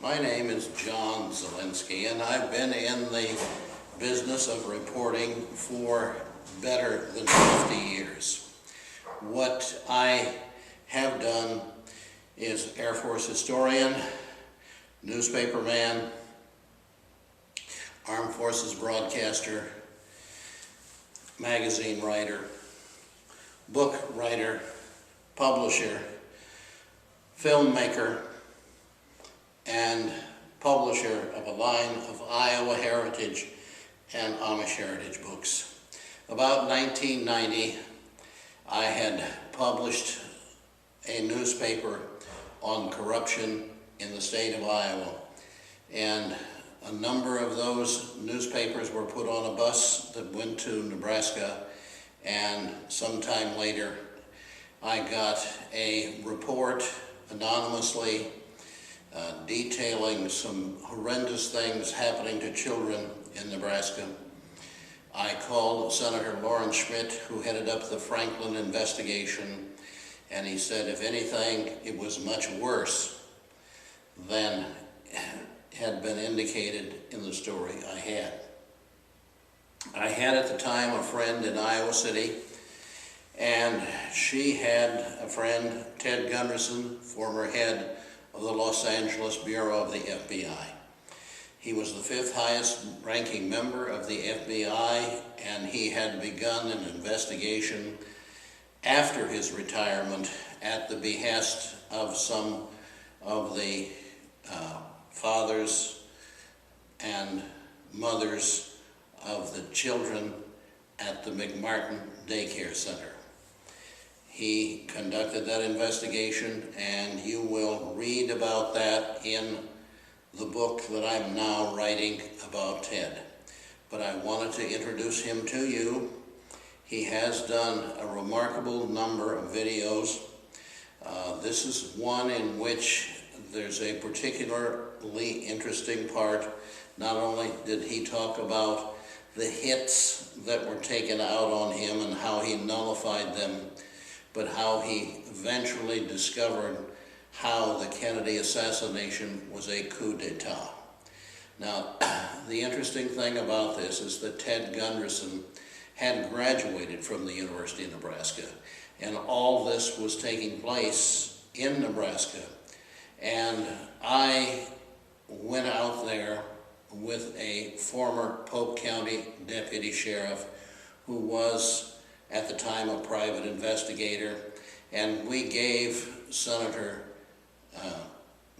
My name is John Zielinski, and I've been in the business of reporting for better than 50 years. What I have done is Air Force historian, newspaperman, Armed Forces broadcaster, magazine writer, book writer, publisher, filmmaker, and publisher of a line of Iowa heritage and Amish heritage books. About 1990, I had published a newspaper on corruption in the state of Iowa, and a number of those newspapers were put on a bus that went to Nebraska, and sometime later I got a report anonymously detailing some horrendous things happening to children in Nebraska. I called Senator Lawrence Schmidt, who headed up the Franklin investigation, and he said, if anything, it was much worse than had been indicated in the story I had. I had at the time a friend in Iowa City, and she had a friend, Ted Gunderson, former head of the Los Angeles Bureau of the FBI. He was the 5th highest ranking member of the FBI, and he had begun an investigation after his retirement at the behest of some of the fathers and mothers of the children at the McMartin Daycare Center. He conducted that investigation, and you will read about that in the book that I'm now writing about Ted. But I wanted to introduce him to you. He has done a remarkable number of videos. This is one in which there's a particularly interesting part. Not only did he talk about the hits that were taken out on him and how he nullified them, but how he eventually discovered how the Kennedy assassination was a coup d'etat. Now, the interesting thing about this is that Ted Gunderson had graduated from the University of Nebraska, and all this was taking place in Nebraska. And I went out there with a former Polk County deputy sheriff who was at the time a private investigator, and we gave Senator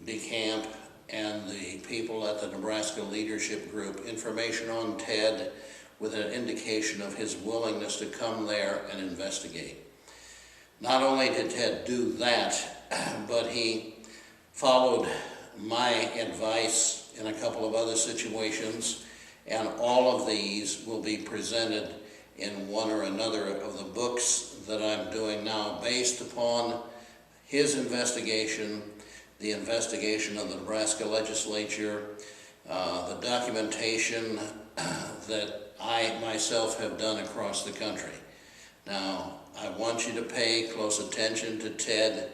DeCamp and the people at the Nebraska Leadership Group information on Ted with an indication of his willingness to come there and investigate. Not only did Ted do that, but he followed my advice in a couple of other situations, and all of these will be presented in one or another of the books that I'm doing now based upon his investigation, the investigation of the Nebraska legislature, the documentation that I myself have done across the country. Now, I want you to pay close attention to Ted.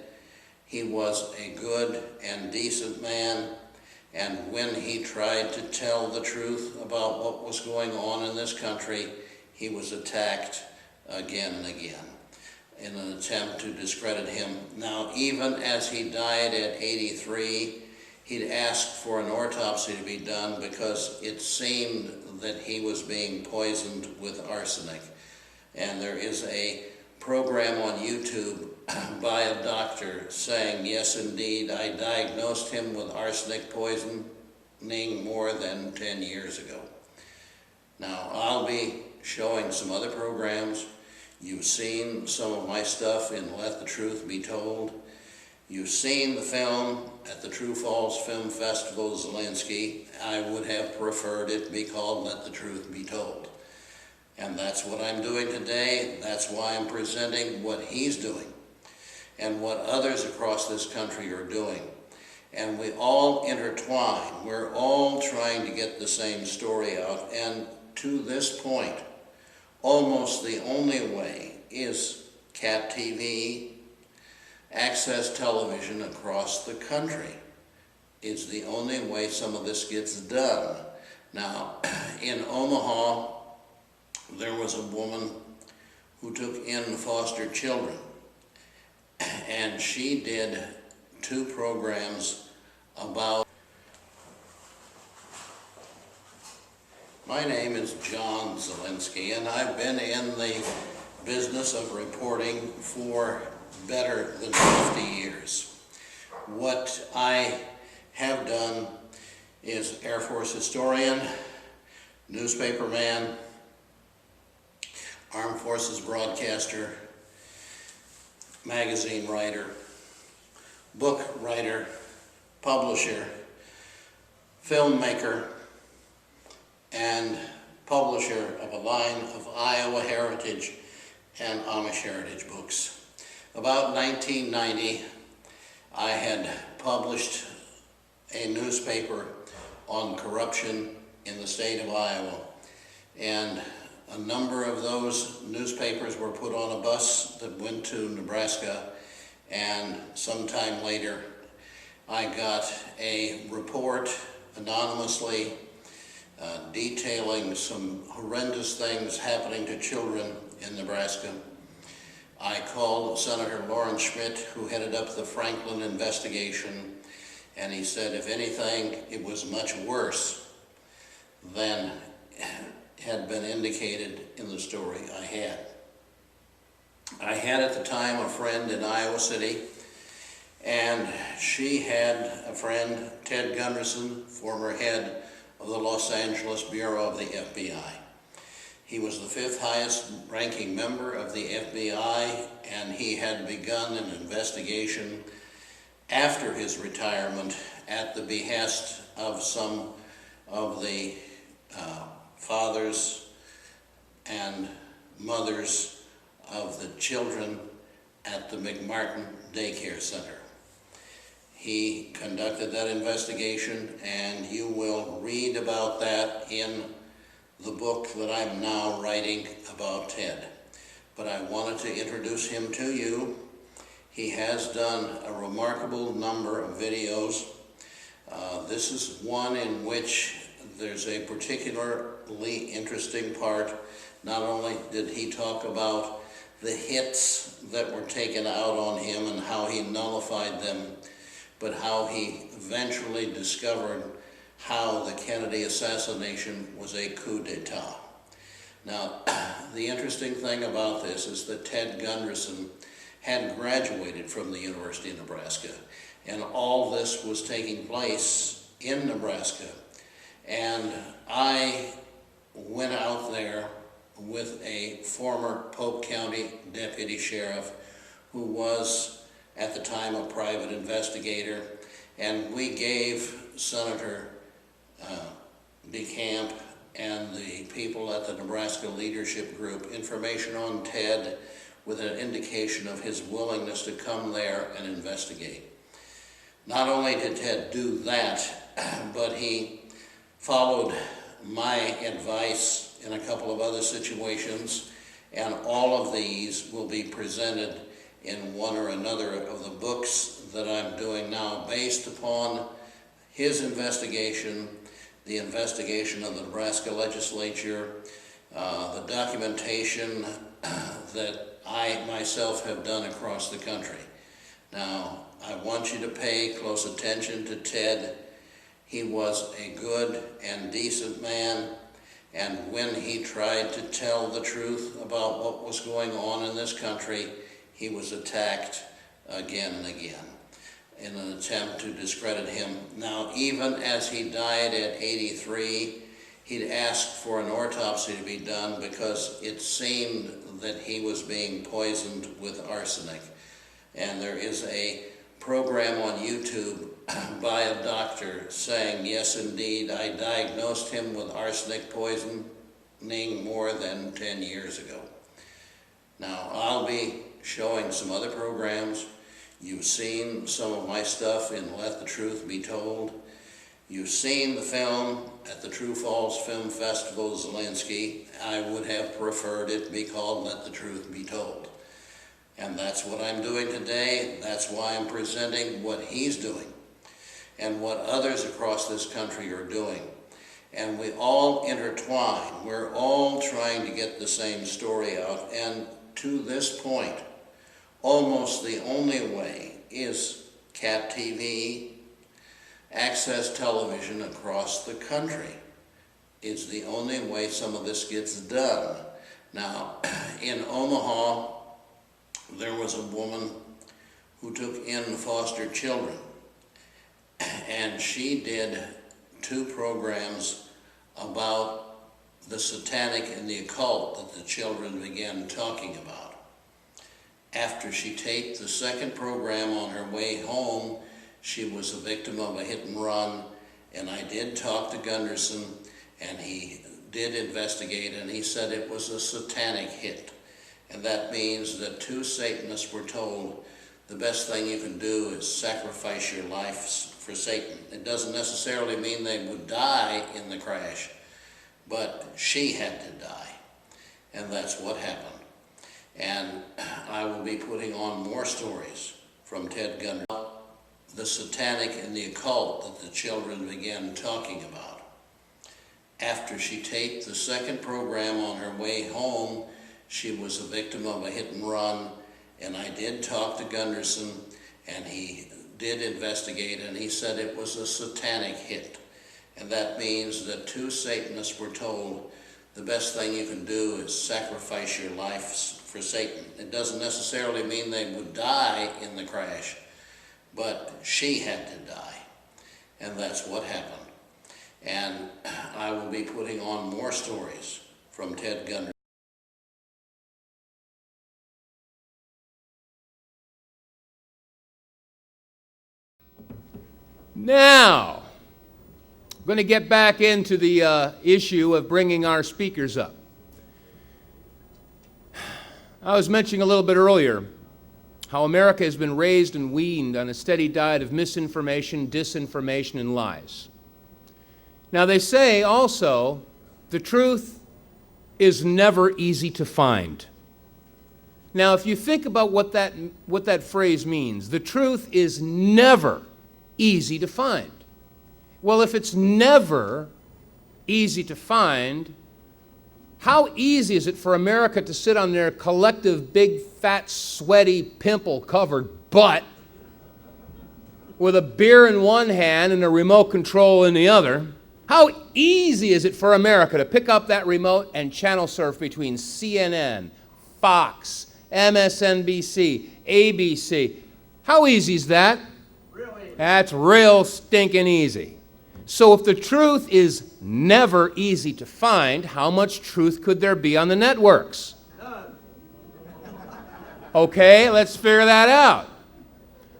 He was a good and decent man, and when he tried to tell the truth about what was going on in this country, he was attacked again and again in an attempt to discredit him. Now, even as he died at 83, he'd asked for an autopsy to be done because it seemed that he was being poisoned with arsenic. And there is a program on YouTube by a doctor saying, yes, indeed, I diagnosed him with arsenic poisoning more than 10 years ago. Now, I'll be showing some other programs. You've seen some of my stuff in Let the Truth Be Told. You've seen the film at the True Falls Film Festival, Zielinski. I would have preferred it be called Let the Truth Be Told. And that's what I'm doing today. That's why I'm presenting what he's doing and what others across this country are doing. And we all intertwine. We're all trying to get the same story out. And to this point, almost the only way is Cat TV, access television across the country. is the only way some of this gets done. Now, in Omaha, there was a woman who took in foster children, and she did 2 programs about. My name is John Zielinski, and I've been in the business of reporting for better than 50 years. What I have done is Air Force historian, newspaper man, Armed Forces broadcaster, magazine writer, book writer, publisher, filmmaker, and publisher of a line of Iowa heritage and Amish heritage books. About 1990, I had published a newspaper on corruption in the state of Iowa, and a number of those newspapers were put on a bus that went to Nebraska, and sometime later I got a report anonymously detailing some horrendous things happening to children in Nebraska. I called Senator Lawrence Schmidt, who headed up the Franklin investigation, and he said, if anything, it was much worse than had been indicated in the story I had. I had at the time a friend in Iowa City, and she had a friend, Ted Gunderson, former head of the Los Angeles Bureau of the FBI. He was the 5th highest ranking member of the FBI, and he had begun an investigation after his retirement at the behest of some of the fathers and mothers of the children at the McMartin Daycare Center. He conducted that investigation, and you will read about that in the book that I'm now writing about Ted. But I wanted to introduce him to you. He has done a remarkable number of videos. This is one in which there's a particularly interesting part. Not only did he talk about the hits that were taken out on him and how he nullified them, but how he eventually discovered how the Kennedy assassination was a coup d'etat. Now, the interesting thing about this is that Ted Gunderson had graduated from the University of Nebraska, and all this was taking place in Nebraska. And I went out there with a former Polk County deputy sheriff who was at the time a private investigator, and we gave Senator DeCamp and the people at the Nebraska Leadership Group information on Ted with an indication of his willingness to come there and investigate. Not only did Ted do that, but he followed my advice in a couple of other situations, and all of these will be presented in one or another of the books that I'm doing now based upon his investigation, the investigation of the Nebraska legislature, the documentation that I myself have done across the country. Now, I want you to pay close attention to Ted. He was a good and decent man, and when he tried to tell the truth about what was going on in this country, he was attacked again and again in an attempt to discredit him. Now, even as he died at 83, he'd asked for an autopsy to be done because it seemed that he was being poisoned with arsenic. And there is a program on YouTube by a doctor saying, yes, indeed, I diagnosed him with arsenic poisoning more than 10 years ago. Now, I'll be showing some other programs. You've seen some of my stuff in Let the Truth Be Told. You've seen the film at the True Falls Film Festival, Zielinski. I would have preferred it be called Let the Truth Be Told. And that's what I'm doing today. That's why I'm presenting what he's doing. and what others across this country are doing. And we all intertwine. We're all trying to get the same story out. And to this point, almost the only way is CAT TV, access television across the country. It's the only way some of this gets done. Now, in Omaha, there was a woman who took in foster children, and she did 2 programs about the satanic and the occult that the children began talking about. After she taped the 2nd program on her way home, she was a victim of a hit and run, and I did talk to Gunderson, and he did investigate, and he said it was a satanic hit. And that means that 2 Satanists were told the best thing you can do is sacrifice your life for Satan. It doesn't necessarily mean they would die in the crash, but she had to die, and that's what happened. And I will be putting on more stories from Ted Gunderson, the satanic and the occult that the children began talking about. After she taped the 2nd program on her way home, she was a victim of a hit and run, and I did talk to Gunderson, and he did investigate, and he said it was a satanic hit. And that means that 2 Satanists were told the best thing you can do is sacrifice your life for Satan. It doesn't necessarily mean they would die in the crash, but she had to die, and that's what happened. And I will be putting on more stories from Ted Gunderson. Now, I'm going to get back into the issue of bringing our speakers up. I was mentioning a little bit earlier how America has been raised and weaned on a steady diet of misinformation, disinformation, and lies. Now, they say also the truth is never easy to find. Now, if you think about what that phrase means, the truth is never easy to find. Well, if it's never easy to find, how easy is it for America to sit on their collective big, fat, sweaty, pimple-covered butt with a beer in one hand and a remote control in the other? How easy is it for America to pick up that remote and channel surf between CNN, Fox, MSNBC, ABC? How easy is that? That's real stinking easy. So if the truth is never easy to find, how much truth could there be on the networks? None. Okay, let's figure that out.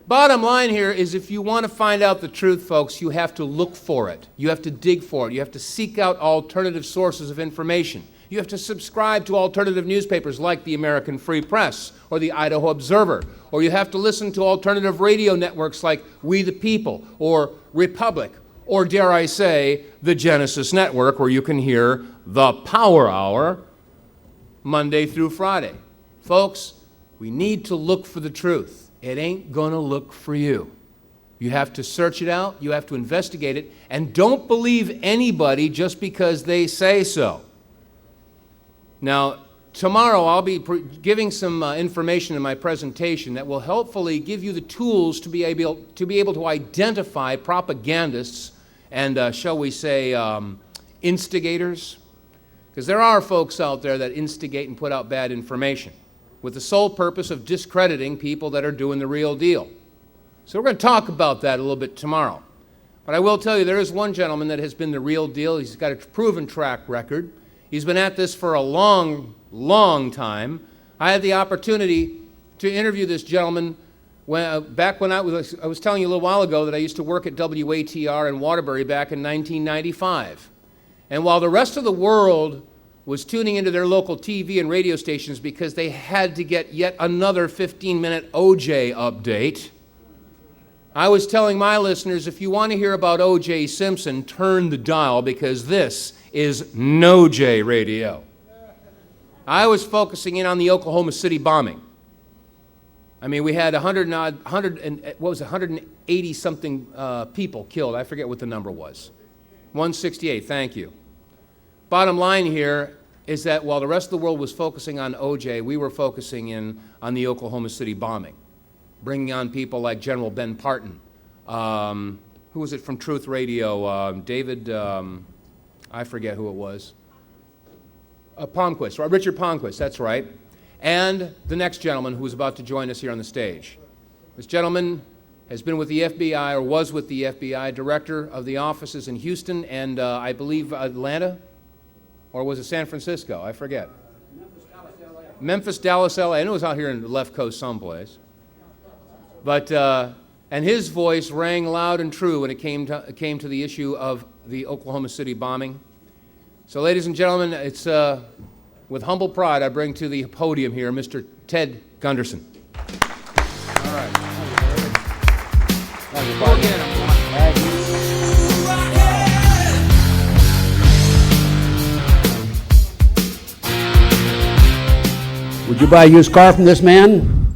Bottom line here is if you want to find out the truth, folks, you have to look for it. You have to dig for it. You have to seek out alternative sources of information. You have to subscribe to alternative newspapers like the American Free Press or the Idaho Observer. Or you have to listen to alternative radio networks like We the People or Republic or, dare I say, the Genesis Network, where you can hear the Power Hour Monday through Friday. Folks, we need to look for the truth. It ain't gonna look for you. You have to search it out, you have to investigate it, and don't believe anybody just because they say so. Now, tomorrow I'll be giving some information in my presentation that will helpfully give you the tools to be able to identify propagandists and, shall we say, instigators. Because there are folks out there that instigate and put out bad information with the sole purpose of discrediting people that are doing the real deal. So we're going to talk about that a little bit tomorrow. But I will tell you, there is one gentleman that has been the real deal. He's got a proven track record. He's been at this for a long, long time. I had the opportunity to interview this gentleman back when I was telling you a little while ago that I used to work at WATR in Waterbury back in 1995. And while the rest of the world was tuning into their local TV and radio stations because they had to get yet another 15-minute OJ update, I was telling my listeners, if you want to hear about O.J. Simpson, turn the dial because this is No J Radio. I was focusing in on the Oklahoma City bombing. I mean, we had 180 something people killed. I forget what the number was. 168, thank you. Bottom line here is that while the rest of the world was focusing on OJ, we were focusing in on the Oklahoma City bombing, bringing on people like General Ben Parton. Who was it from Truth Radio? David, I forget who it was. Palmquist, right? Richard Palmquist, that's right. And the next gentleman who is about to join us here on the stage. This gentleman has been with the FBI, or was with the FBI, director of the offices in Houston and I believe Atlanta, or was it San Francisco? I forget. Memphis, Dallas, LA. I know it was out here in the left coast someplace. But, and his voice rang loud and true when it came to the issue of the Oklahoma City bombing. So ladies and gentlemen, it's with humble pride I bring to the podium here Mr. Ted Gunderson. All right. Go again. Would you buy a used car from this man?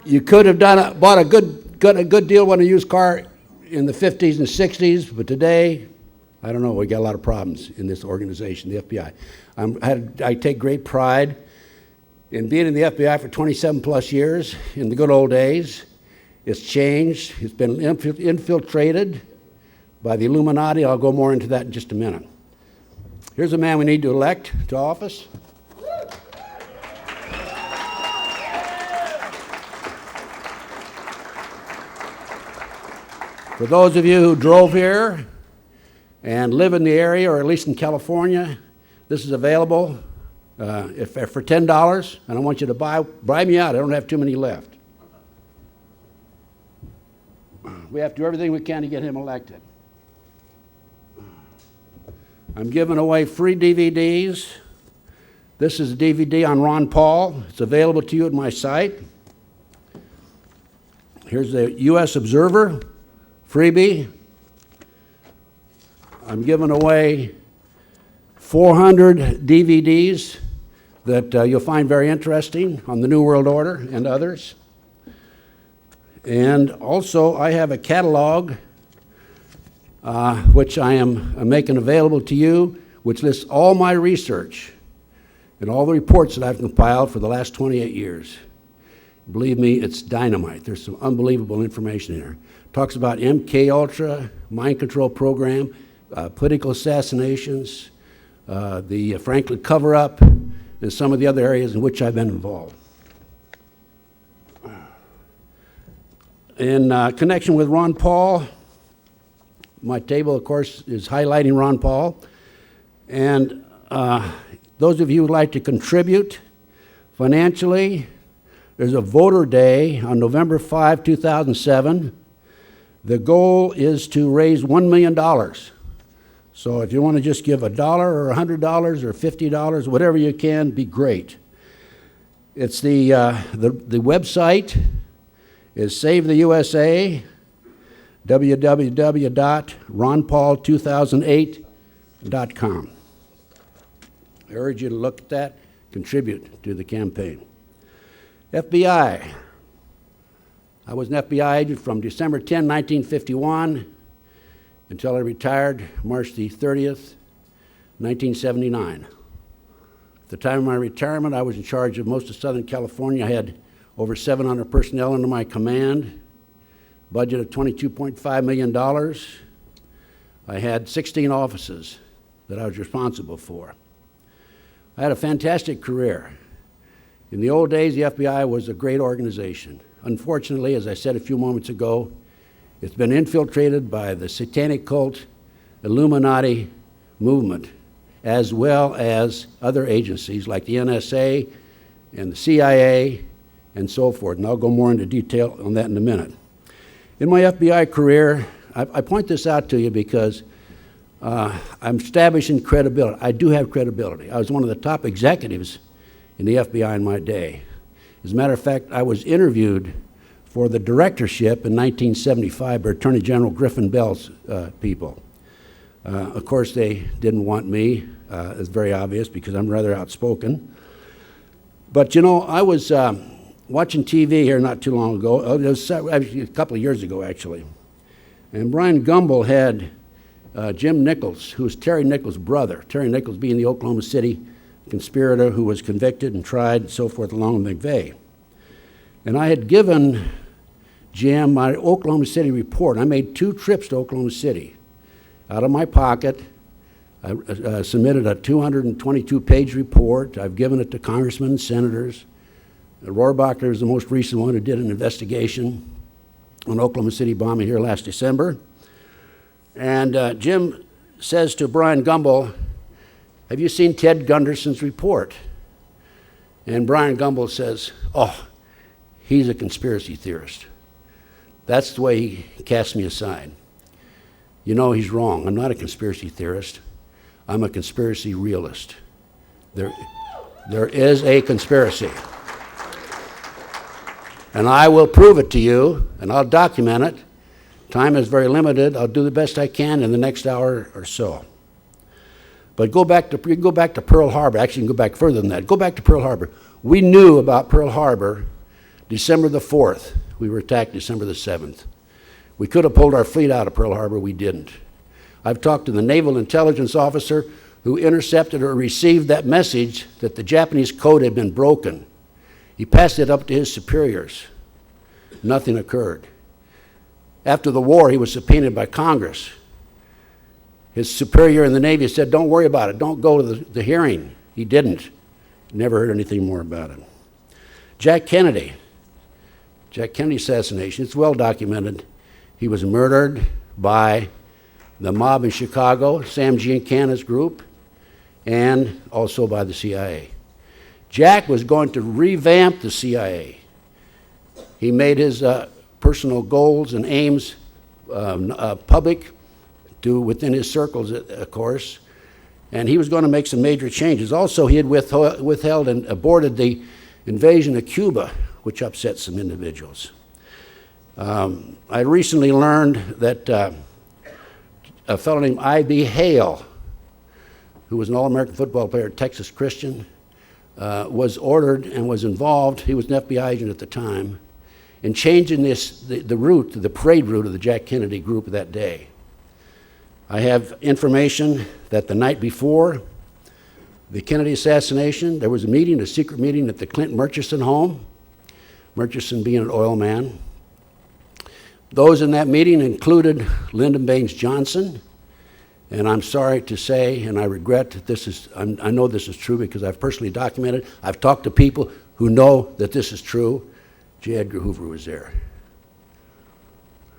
You could have bought a good deal on a used car in the 50s and 60s, but today, I don't know, we got a lot of problems in this organization, the FBI. I take great pride in being in the FBI for 27 plus years, in the good old days. It's changed, it's been infiltrated by the Illuminati. I'll go more into that in just a minute. Here's a man we need to elect to office. For those of you who drove here and live in the area, or at least in California, this is available for $10, and I want you to buy me out. I don't have too many left. We have to do everything we can to get him elected. I'm giving away free DVDs. This is a DVD on Ron Paul. It's available to you at my site. Here's the U.S. Observer freebie. I'm giving away 400 DVDs that you'll find very interesting on the New World Order and others. And also, I have a catalog which I am making available to you, which lists all my research and all the reports that I've compiled for the last 28 years. Believe me, it's dynamite. There's some unbelievable information here. Talks about MK Ultra, mind control program, political assassinations, the Franklin cover-up, and some of the other areas in which I've been involved. In connection with Ron Paul, my table, of course, is highlighting Ron Paul. And those of you who would like to contribute financially, there's a voter day on November 5, 2007. The goal is to raise $1 million. So if you want to just give $1 or $100 or $50, whatever you can, be great. It's the website is Save the USA, www.ronpaul2008.com. I urge you to look at that, contribute to the campaign. FBI. I was an FBI agent from December 10, 1951 until I retired March the 30th, 1979. At the time of my retirement, I was in charge of most of Southern California. I had over 700 personnel under my command, budget of $22.5 million. I had 16 offices that I was responsible for. I had a fantastic career. In the old days, the FBI was a great organization. Unfortunately, as I said a few moments ago, it's been infiltrated by the satanic cult, Illuminati movement, as well as other agencies like the NSA and the CIA and so forth. And I'll go more into detail on that in a minute. In my FBI career, I point this out to you because I'm establishing credibility. I do have credibility. I was one of the top executives in the FBI in my day. As a matter of fact, I was interviewed for the directorship in 1975 by Attorney General Griffin Bell's people. Of course, they didn't want me. It's very obvious because I'm rather outspoken. But you know, I was watching TV here not too long ago. It was actually a couple of years ago, actually. And Brian Gumbel had Jim Nichols, who was Terry Nichols' brother. Terry Nichols being the Oklahoma City conspirator who was convicted and tried and so forth along with McVeigh. And I had given Jim my Oklahoma City report. I made 2 trips to Oklahoma City. Out of my pocket, I submitted a 222-page report. I've given it to congressmen and senators. Rohrabacher is the most recent one who did an investigation on Oklahoma City bombing here last December. And Jim says to Brian Gumbel, "Have you seen Ted Gunderson's report?" And Brian Gumbel says, "Oh, he's a conspiracy theorist." That's the way he cast me aside. You know, he's wrong. I'm not a conspiracy theorist. I'm a conspiracy realist. There is a conspiracy. And I will prove it to you, and I'll document it. Time is very limited. I'll do the best I can in the next hour or so. But you can go back to Pearl Harbor. Actually, you can go back further than that. Go back to Pearl Harbor. We knew about Pearl Harbor December the 4th. We were attacked December the 7th. We could have pulled our fleet out of Pearl Harbor. We didn't. I've talked to the naval intelligence officer who intercepted or received that message that the Japanese code had been broken. He passed it up to his superiors. Nothing occurred. After the war, he was subpoenaed by Congress. His superior in the Navy said, "Don't worry about it. Don't go to the hearing." He didn't. Never heard anything more about it. Jack Kennedy assassination, it's well documented. He was murdered by the mob in Chicago, Sam Giancana's group, and also by the CIA. Jack was going to revamp the CIA. He made his personal goals and aims public, within his circles, of course, and he was going to make some major changes. Also, he had withheld and aborted the invasion of Cuba, which upset some individuals. I recently learned that a fellow named I.B. Hale, who was an All-American football player at Texas Christian, was ordered and was involved, he was an FBI agent at the time, in changing the parade route of the Jack Kennedy group that day. I have information that the night before the Kennedy assassination, there was a secret meeting at the Clinton Murchison home, Murchison being an oil man. Those in that meeting included Lyndon Baines Johnson, and I'm sorry to say, and I regret that I know this is true because I've personally documented, I've talked to people who know that this is true. J. Edgar Hoover was there.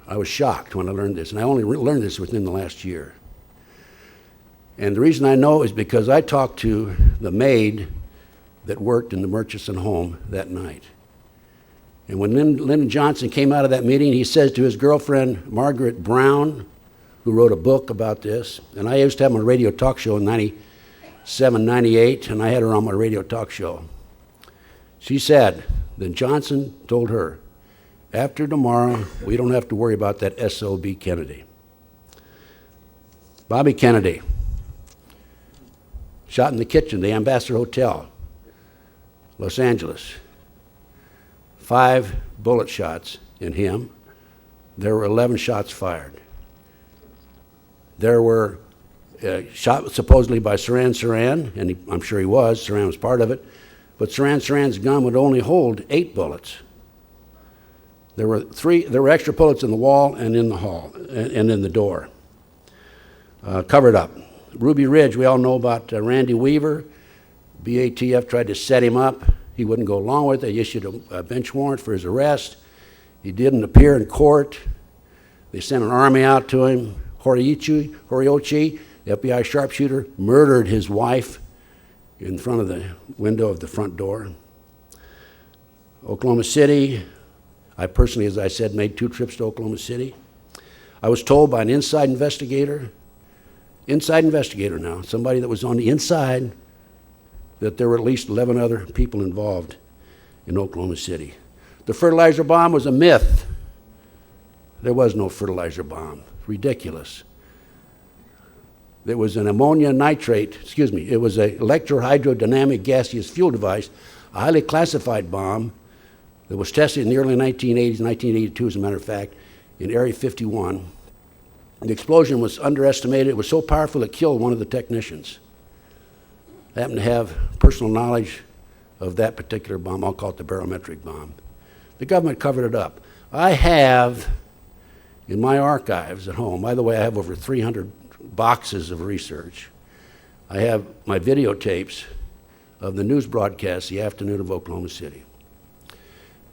I was shocked when I learned this, and I only learned this within the last year. And the reason I know is because I talked to the maid that worked in the Murchison home that night. And when Lyndon Johnson came out of that meeting, he says to his girlfriend, Margaret Brown, who wrote a book about this, and I used to have my radio talk show in 97, 98, and I had her on my radio talk show. She said that Johnson told her, "After tomorrow, we don't have to worry about that SOB Kennedy." Bobby Kennedy, shot in the kitchen, the Ambassador Hotel, Los Angeles. 5 bullet shots in him. There were 11 shots fired. There were shot supposedly by Saran, and I'm sure he was. Saran was part of it. But Saran's gun would only hold 8 bullets. There were extra bullets in the wall and in the hall and in the door, covered up. Ruby Ridge, we all know about Randy Weaver. BATF tried to set him up. He wouldn't go along with it. They issued a bench warrant for his arrest. He didn't appear in court. They sent an army out to him. Horiochi, the FBI sharpshooter, murdered his wife in front of the window of the front door. Oklahoma City, I personally, as I said, made 2 trips to Oklahoma City. I was told by an inside investigator now, somebody that was on the inside, that there were at least 11 other people involved in Oklahoma City. The fertilizer bomb was a myth. There was no fertilizer bomb. Ridiculous. There was an ammonia nitrate, it was an electrohydrodynamic gaseous fuel device, a highly classified bomb that was tested in the early 1980s, 1982 as a matter of fact, in Area 51. The explosion was underestimated. It was so powerful it killed one of the technicians. I happen to have personal knowledge of that particular bomb. I'll call it the barometric bomb. The government covered it up. I have in my archives at home, by the way, I have over 300 boxes of research. I have my videotapes of the news broadcast the afternoon of Oklahoma City.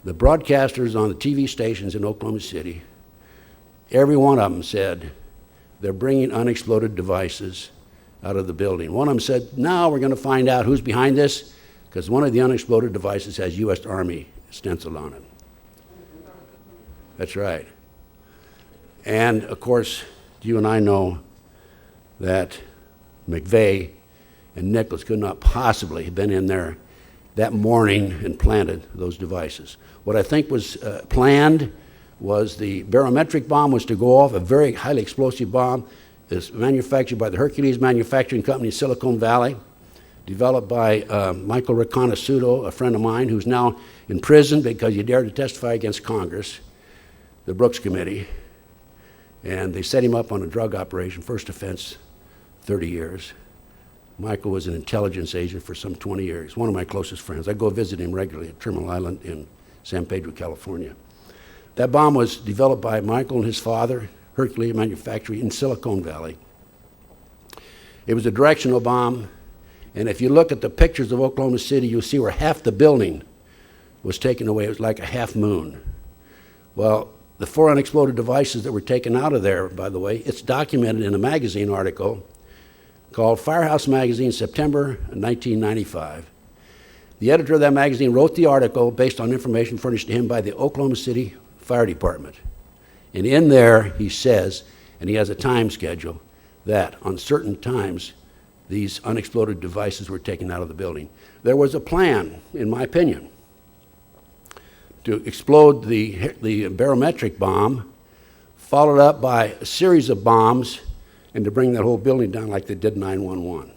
The broadcasters on the TV stations in Oklahoma City, every one of them said they're bringing unexploded devices out of the building. One of them said, now we're going to find out who's behind this, because one of the unexploded devices has U.S. Army stenciled on it. That's right. And, of course, you and I know that McVeigh and Nichols could not possibly have been in there that morning and planted those devices. What I think was planned was the barometric bomb was to go off, a very highly explosive bomb. It's manufactured by the Hercules Manufacturing Company in Silicon Valley, developed by Michael Riconosciuto, a friend of mine, who's now in prison because he dared to testify against Congress, the Brooks Committee. And they set him up on a drug operation, first offense, 30 years. Michael was an intelligence agent for some 20 years, one of my closest friends. I go visit him regularly at Terminal Island in San Pedro, California. That bomb was developed by Michael and his father, Hercules Manufacturing in Silicon Valley. It was a directional bomb, and if you look at the pictures of Oklahoma City, you'll see where half the building was taken away. It was like a half moon. Well, the 4 unexploded devices that were taken out of there, by the way, it's documented in a magazine article called Firehouse Magazine, September 1995. The editor of that magazine wrote the article based on information furnished to him by the Oklahoma City Fire Department. And in there, he says, and he has a time schedule, that on certain times, these unexploded devices were taken out of the building. There was a plan, in my opinion, to explode the barometric bomb, followed up by a series of bombs, and to bring that whole building down like they did 9/11.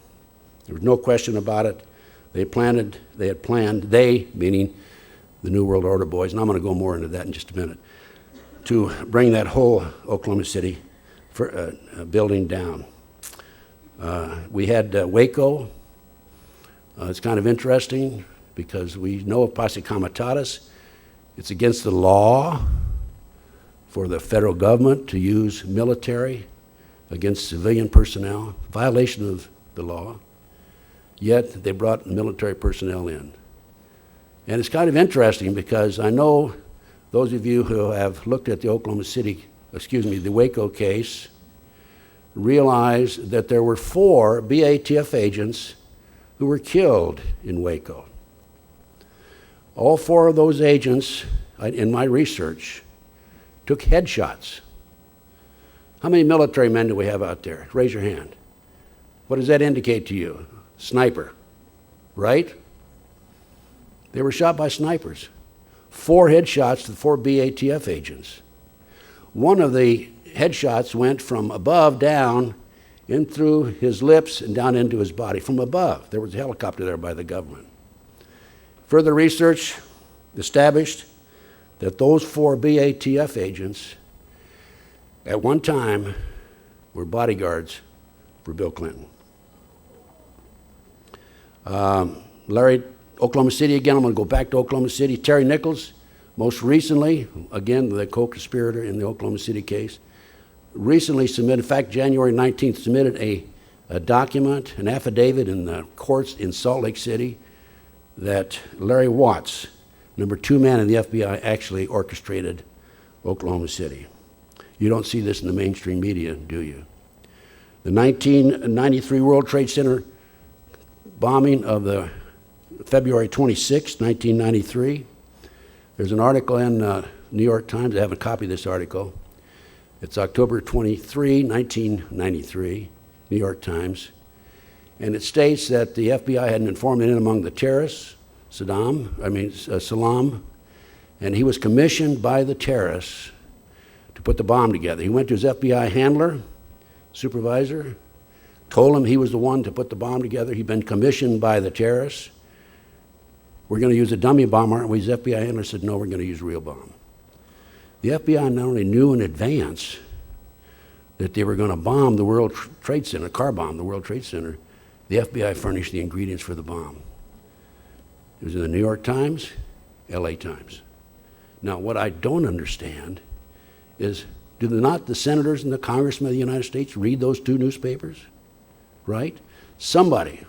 There was no question about it. They had planned, they, meaning the New World Order boys, and I'm going to go more into that in just a minute, to bring that whole Oklahoma City building down. We had Waco. It's kind of interesting because we know of posse comitatus. It's against the law for the federal government to use military against civilian personnel, violation of the law, yet they brought military personnel in. And it's kind of interesting because I know those of you who have looked at the the Waco case realize that there were 4 BATF agents who were killed in Waco. All 4 of those agents, in my research, took headshots. How many military men do we have out there? Raise your hand. What does that indicate to you? Sniper, right? They were shot by snipers. 4 headshots to 4 BATF agents. One of the headshots went from above down in through his lips and down into his body, from above. There was a helicopter there by the government. Further research established that those 4 BATF agents at one time were bodyguards for Bill Clinton. Larry, Oklahoma City again, I'm going to go back to Oklahoma City. Terry Nichols, most recently, again, the co-conspirator in the Oklahoma City case, recently submitted, in fact, January 19th, submitted a document, an affidavit in the courts in Salt Lake City that Larry Watts, number 2 man in the FBI, actually orchestrated Oklahoma City. You don't see this in the mainstream media, do you? The 1993 World Trade Center bombing of the February 26, 1993. There's an article in New York Times. I have a copy of this article. It's October 23, 1993, New York Times. And it states that the FBI had an informant in among the terrorists, Salam, and he was commissioned by the terrorists to put the bomb together. He went to his FBI handler, supervisor, told him he was the one to put the bomb together. He'd been commissioned by the terrorists. We're going to use a dummy bomb, aren't we? His FBI handler said, no, we're going to use a real bomb. The FBI not only knew in advance that they were going to bomb the World Trade Center, car bomb the World Trade Center, the FBI furnished the ingredients for the bomb. It was in the New York Times, LA Times. Now, what I don't understand is, do not the senators and the congressmen of the United States read those two newspapers? Right? Somebody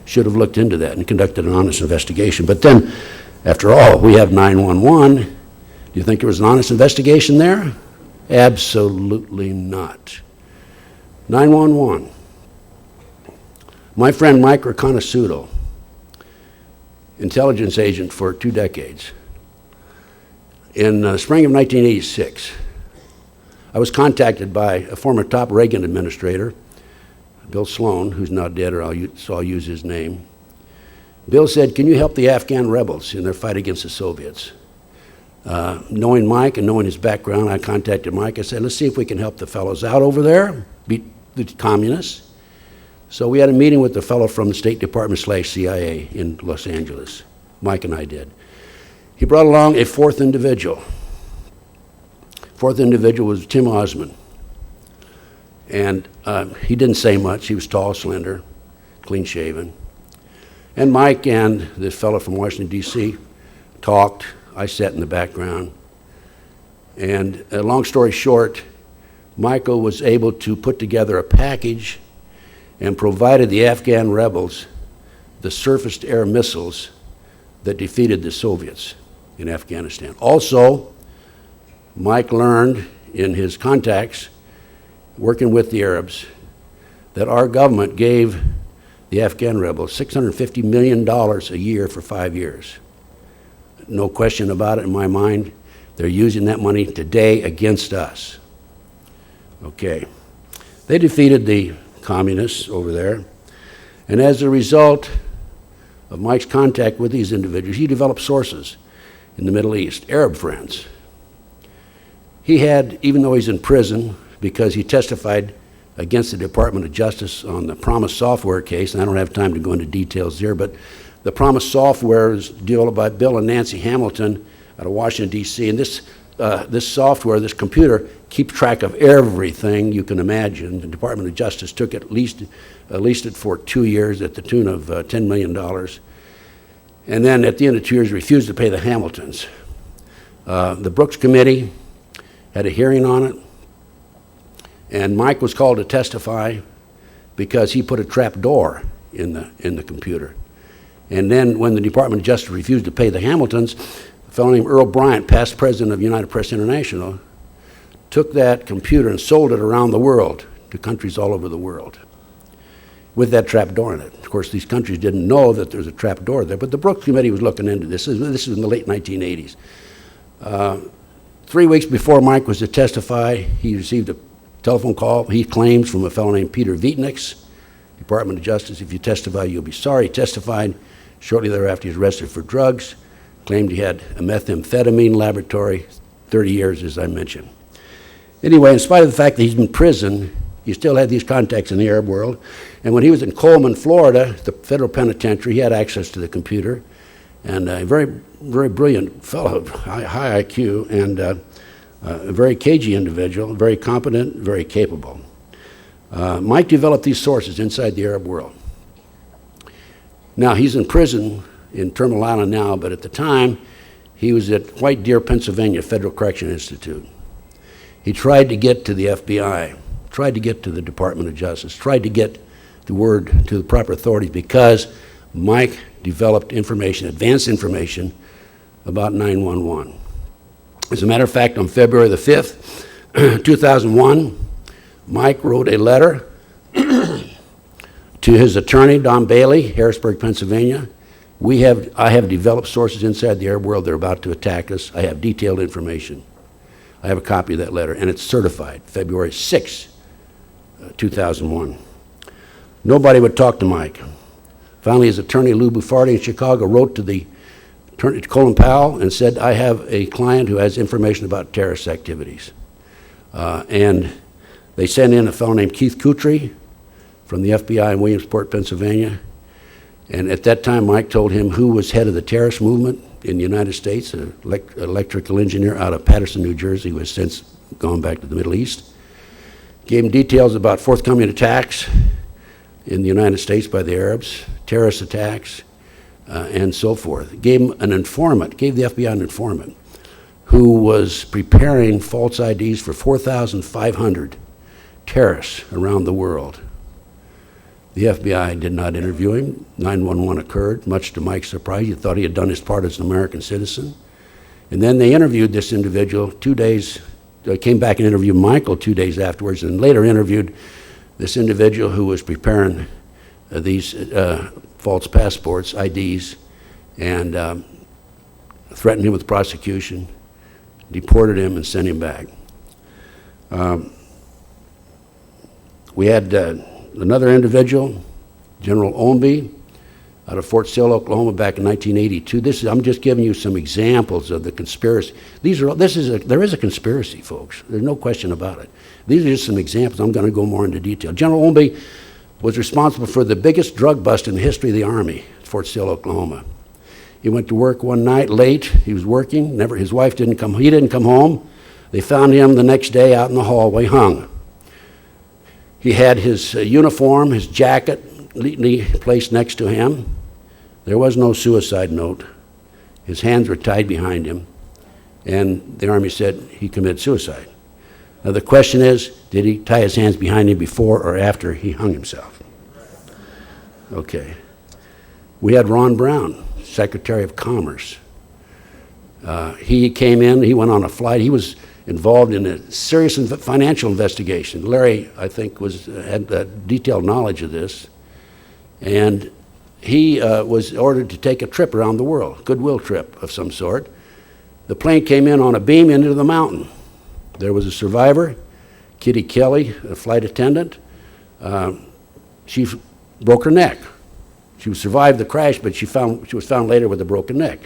should have looked into that and conducted an honest investigation. But then, after all, we have 911. Do you think there was an honest investigation there? Absolutely not. 911. My friend Mike Riconosciuto, intelligence agent for 2 decades. In the spring of 1986, I was contacted by a former top Reagan administrator, Bill Sloan, who's not dead, so I'll use his name. Bill said, can you help the Afghan rebels in their fight against the Soviets? Knowing Mike and knowing his background, I contacted Mike. I said, let's see if we can help the fellows out over there, beat the communists. So we had a meeting with the fellow from the State Department/CIA in Los Angeles. Mike and I did. He brought along a fourth individual. Fourth individual was Tim Osman. And he didn't say much. He was tall, slender, clean-shaven. And Mike and this fellow from Washington, D.C. talked. I sat in the background. And long story short, Michael was able to put together a package and provided the Afghan rebels the surface-to-air missiles that defeated the Soviets in Afghanistan. Also, Mike learned in his contacts, working with the Arabs, that our government gave the Afghan rebels $650 million a year for 5 years. No question about it in my mind. They're using that money today against us. Okay. They defeated the communists over there, and as a result of Mike's contact with these individuals, he developed sources in the Middle East, Arab friends. He had, even though he's in prison, because he testified against the Department of Justice on the Promise Software case, and I don't have time to go into details there, but the Promise Software is developed by Bill and Nancy Hamilton out of Washington, D.C., and this software, this computer, keeps track of everything you can imagine. The Department of Justice took it, leased it for 2 years at the tune of $10 million, and then at the end of 2 years refused to pay the Hamiltons. The Brooks Committee had a hearing on it, and Mike was called to testify because he put a trap door in the computer. And then when the Department of Justice refused to pay the Hamiltons, a fellow named Earl Bryant, past president of United Press International, took that computer and sold it around the world to countries all over the world with that trap door in it. Of course, these countries didn't know that there was a trap door there, but the Brooks Committee was looking into this. This was in the late 1980s. 3 weeks before Mike was to testify, he received a telephone call, he claims, from a fellow named Peter Vietniks, Department of Justice. If you testify, you'll be sorry. He testified. Shortly thereafter, he was arrested for drugs, claimed he had a methamphetamine laboratory, 30 years, as I mentioned. Anyway, in spite of the fact that he's in prison, he still had these contacts in the Arab world. And when he was in Coleman, Florida, the federal penitentiary, he had access to the computer. And a very, very brilliant fellow, high IQ, and a very cagey individual, very competent, very capable. Mike developed these sources inside the Arab world. Now, he's in prison in Terminal Island now, but at the time, he was at White Deer, Pennsylvania, Federal Correction Institute. He tried to get to the FBI, tried to get to the Department of Justice, tried to get the word to the proper authorities because Mike developed information, advanced information about 911. As a matter of fact, on February the 5th, 2001, Mike wrote a letter to his attorney, Don Bailey, Harrisburg, Pennsylvania. I have developed sources inside the Arab world. They're about to attack us. I have detailed information. I have a copy of that letter, and it's certified, February 6, 2001. Nobody would talk to Mike. Finally, his attorney, Lou Buffardi in Chicago, wrote to Colin Powell and said, I have a client who has information about terrorist activities. And they sent in a fellow named Keith Kutry, from the FBI in Williamsport, Pennsylvania. And at that time, Mike told him who was head of the terrorist movement in the United States, an electrical engineer out of Paterson, New Jersey, who has since gone back to the Middle East. Gave him details about forthcoming attacks in the United States by the Arabs, terrorist attacks, and so forth. Gave him an informant, gave the FBI an informant, who was preparing false IDs for 4,500 terrorists around the world. The FBI did not interview him. 911 occurred, much to Mike's surprise. He thought he had done his part as an American citizen. And then they interviewed this individual 2 days. They came back and interviewed Michael 2 days afterwards, and later interviewed this individual who was preparing these false passports, IDs, and threatened him with prosecution, deported him, and sent him back. We had another individual, General Omby, out of Fort Sill, Oklahoma, back in 1982. I'm just giving you some examples of the conspiracy. There is a conspiracy, folks. There's no question about it. These are just some examples. I'm going to go more into detail. General Omby was responsible for the biggest drug bust in the history of the Army at Fort Sill, Oklahoma. He went to work one night late. He was working. His wife didn't come. He didn't come home. They found him the next day out in the hallway, hung. He had his uniform, his jacket, neatly placed next to him. There was no suicide note. His hands were tied behind him, and the Army said he committed suicide. Now the question is, did he tie his hands behind him before or after he hung himself? Okay. We had Ron Brown, Secretary of Commerce. He came in, he went on a flight. He was involved in a serious financial investigation. Larry, I think, had detailed knowledge of this. And he was ordered to take a trip around the world, goodwill trip of some sort. The plane came in on a beam into the mountain. There was a survivor, Kitty Kelly, a flight attendant. She broke her neck. She survived the crash, but she was found later with a broken neck.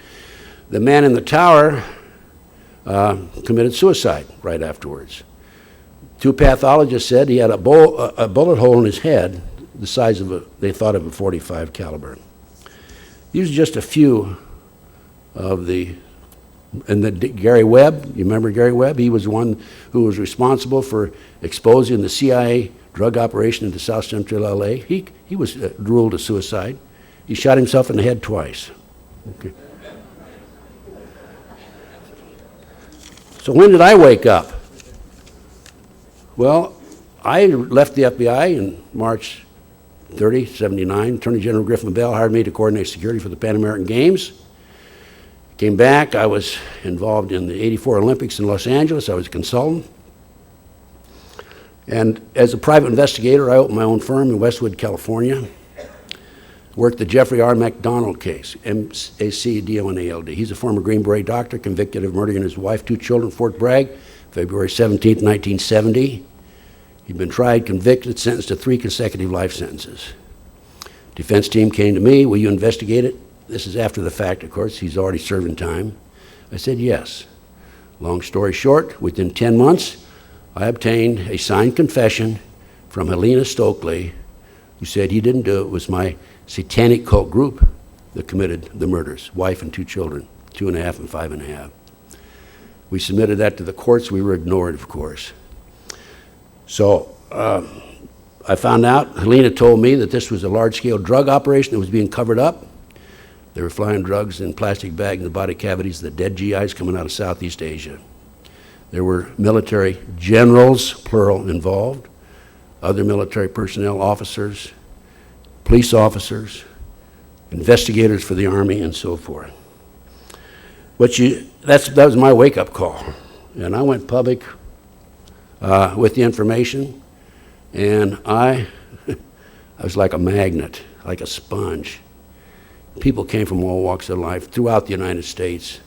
The man in the tower committed suicide right afterwards. Two pathologists said he had a bullet hole in his head the size of they thought of a .45 caliber. These are just a few of Gary Webb, you remember Gary Webb? He was one who was responsible for exposing the CIA drug operation into South Central LA. He was ruled a suicide. He shot himself in the head twice. Okay. So when did I wake up? Well, I left the FBI in March 30, 79. Attorney General Griffin Bell hired me to coordinate security for the Pan American Games. Came back, I was involved in the '84 Olympics in Los Angeles. I was a consultant. And as a private investigator, I opened my own firm in Westwood, California. Worked the Jeffrey R. McDonald case, M-A-C-D-O-N-A-L-D. He's a former Green Beret doctor convicted of murdering his wife, 2 children, Fort Bragg, February 17, 1970. He'd been tried, convicted, sentenced to 3 consecutive life sentences. Defense team came to me, will you investigate it? This is after the fact, of course. He's already serving time. I said yes. Long story short, within 10 months, I obtained a signed confession from Helena Stokely, who said he didn't do it. It was my satanic cult group that committed the murders, wife and 2 children, 2.5 and 5.5. We submitted that to the courts. We were ignored, of course. So I found out, Helena told me that this was a large-scale drug operation that was being covered up. They were flying drugs in plastic bags in the body cavities of the dead GIs coming out of Southeast Asia. There were military generals, plural, involved, other military personnel, officers, police officers, investigators for the Army, and so forth. But that was my wake-up call. And I went public with the information, and I was like a magnet, like a sponge. People came from all walks of life throughout the United States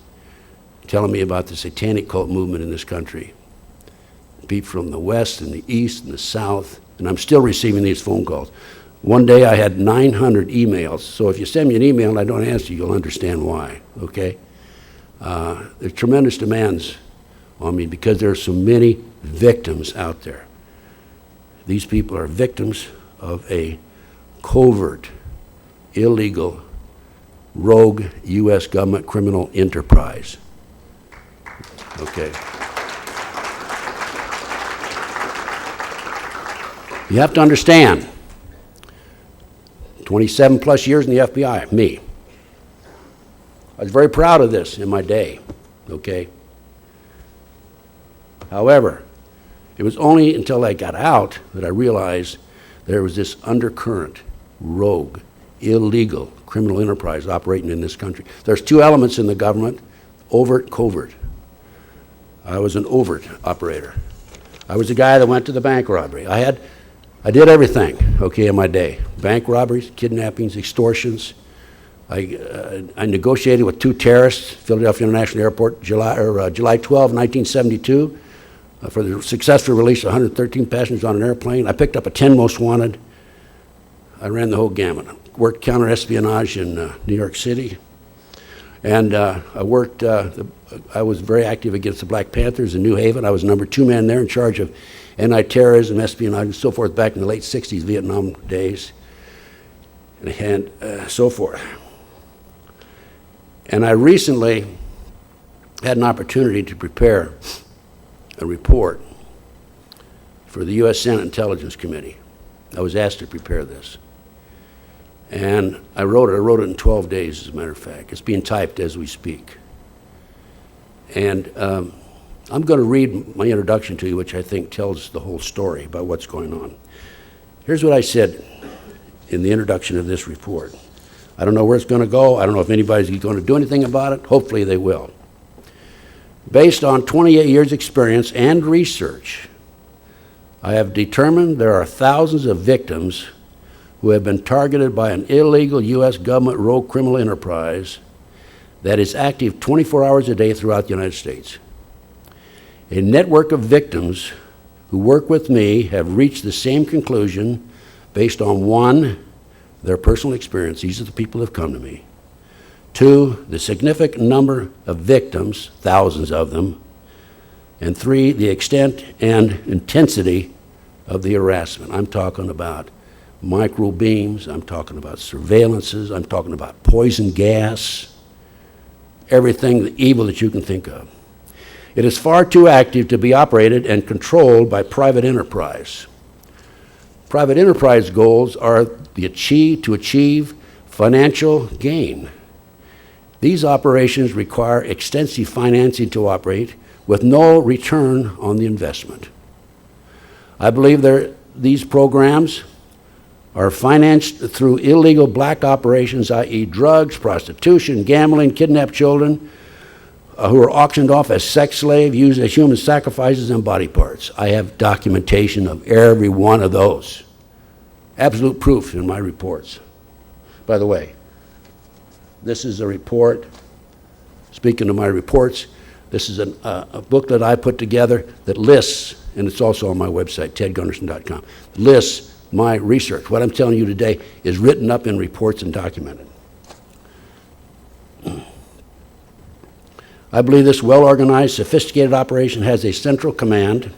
telling me about the satanic cult movement in this country. People from the West and the East and the South, and I'm still receiving these phone calls. One day I had 900 emails, so if you send me an email and I don't answer, you'll understand why, okay? There's tremendous demands on me because there are so many victims out there. These people are victims of a covert, illegal, rogue U.S. government criminal enterprise. Okay. You have to understand, 27 plus years in the FBI, me. I was very proud of this in my day, okay? However, it was only until I got out that I realized there was this undercurrent, rogue, illegal criminal enterprise operating in this country. There's two elements in the government, overt, covert. I was an overt operator. I was the guy that went to the bank robbery. I did everything, okay, in my day. Bank robberies, kidnappings, extortions. I negotiated with two terrorists, Philadelphia International Airport, July 12, 1972, for the successful release of 113 passengers on an airplane. I picked up a 10 most wanted. I ran the whole gamut. Worked counter-espionage in New York City. And I was very active against the Black Panthers in New Haven. I was number 2 man there in charge of anti-terrorism, espionage, and so forth back in the late 60s, Vietnam days, and so forth. And I recently had an opportunity to prepare a report for the U.S. Senate Intelligence Committee. I was asked to prepare this. And I wrote it in 12 days, as a matter of fact. It's being typed as we speak. And I'm going to read my introduction to you, which I think tells the whole story about what's going on. Here's what I said in the introduction of this report. I don't know where it's going to go. I don't know if anybody's going to do anything about it. Hopefully they will. Based on 28 years' experience and research, I have determined there are thousands of victims who have been targeted by an illegal U.S. government rogue criminal enterprise that is active 24 hours a day throughout the United States. A network of victims who work with me have reached the same conclusion based on 1, their personal experience. These are the people who have come to me. 2, the significant number of victims, thousands of them. And 3, the extent and intensity of the harassment. I'm talking about micro beams, I'm talking about surveillances, I'm talking about poison gas, everything, the evil that you can think of. It is far too active to be operated and controlled by private enterprise. Private enterprise goals are to achieve financial gain. These operations require extensive financing to operate with no return on the investment. I believe these programs are financed through illegal black operations, i.e. drugs, prostitution, gambling, kidnapped children, who are auctioned off as sex slaves, used as human sacrifices and body parts. I have documentation of every one of those. Absolute proof in my reports. By the way, this is a report. Speaking of my reports, this is a booklet I put together that lists, and it's also on my website, tedgunderson.com, lists my research. What I'm telling you today is written up in reports and documented. I believe this well-organized, sophisticated operation has a central command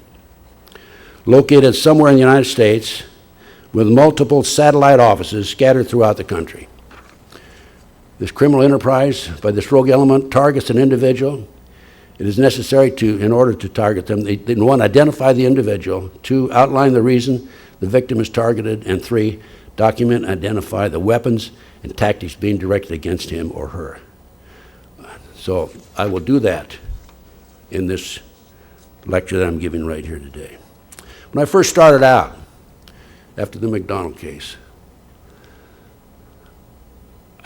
located somewhere in the United States with multiple satellite offices scattered throughout the country. This criminal enterprise by this rogue element targets an individual. It is necessary in order to target them, they 1, identify the individual, 2, outline the reason the victim is targeted, and 3, document and identify the weapons and tactics being directed against him or her. So I will do that in this lecture that I'm giving right here today. When I first started out, after the McDonald case,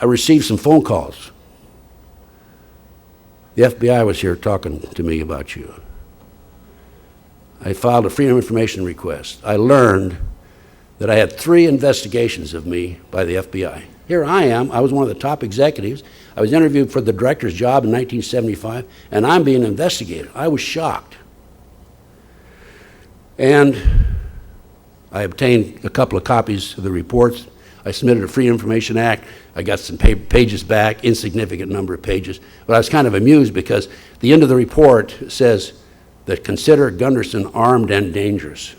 I received some phone calls. The FBI was here talking to me about you. I filed a Freedom of Information request. I learned that I had 3 investigations of me by the FBI. Here I am, I was one of the top executives. I was interviewed for the director's job in 1975, and I'm being investigated. I was shocked. And I obtained a couple of copies of the reports. I submitted a Freedom of Information Act. I got some pages back, insignificant number of pages. But I was kind of amused because the end of the report says that consider Gunderson armed and dangerous.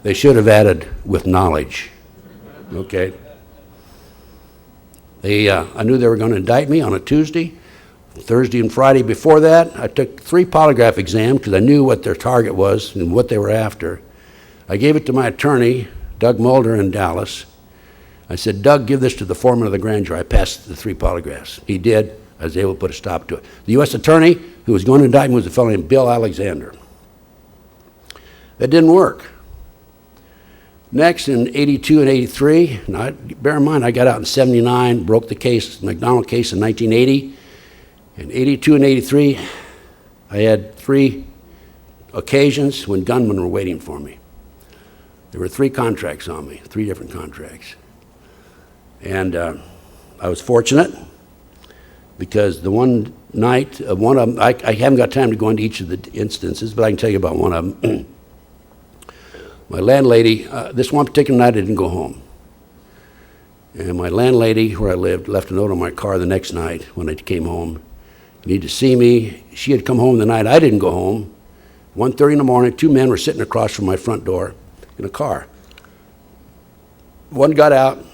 They should have added with knowledge, okay? I knew they were going to indict me on a Tuesday. Thursday and Friday before that, I took 3 polygraph exams because I knew what their target was and what they were after. I gave it to my attorney, Doug Mulder in Dallas. I said, Doug, give this to the foreman of the grand jury. I passed the 3 polygraphs. He did. I was able to put a stop to it. The U.S. attorney who was going to indict me was a fellow named Bill Alexander. That didn't work. Next, in 82 and 83, now bear in mind, I got out in 79, broke the case, McDonald case in 1980. In 82 and 83, I had 3 occasions when gunmen were waiting for me. There were 3 contracts on me, 3 different contracts. And I was fortunate because the one night, one of them, I haven't got time to go into each of the instances, but I can tell you about one of them. My landlady, this one particular night I didn't go home. And my landlady, where I lived, left a note on my car the next night when I came home. Need to see me. She had come home the night I didn't go home. 1:30 in the morning, 2 men were sitting across from my front door in a car. One got out,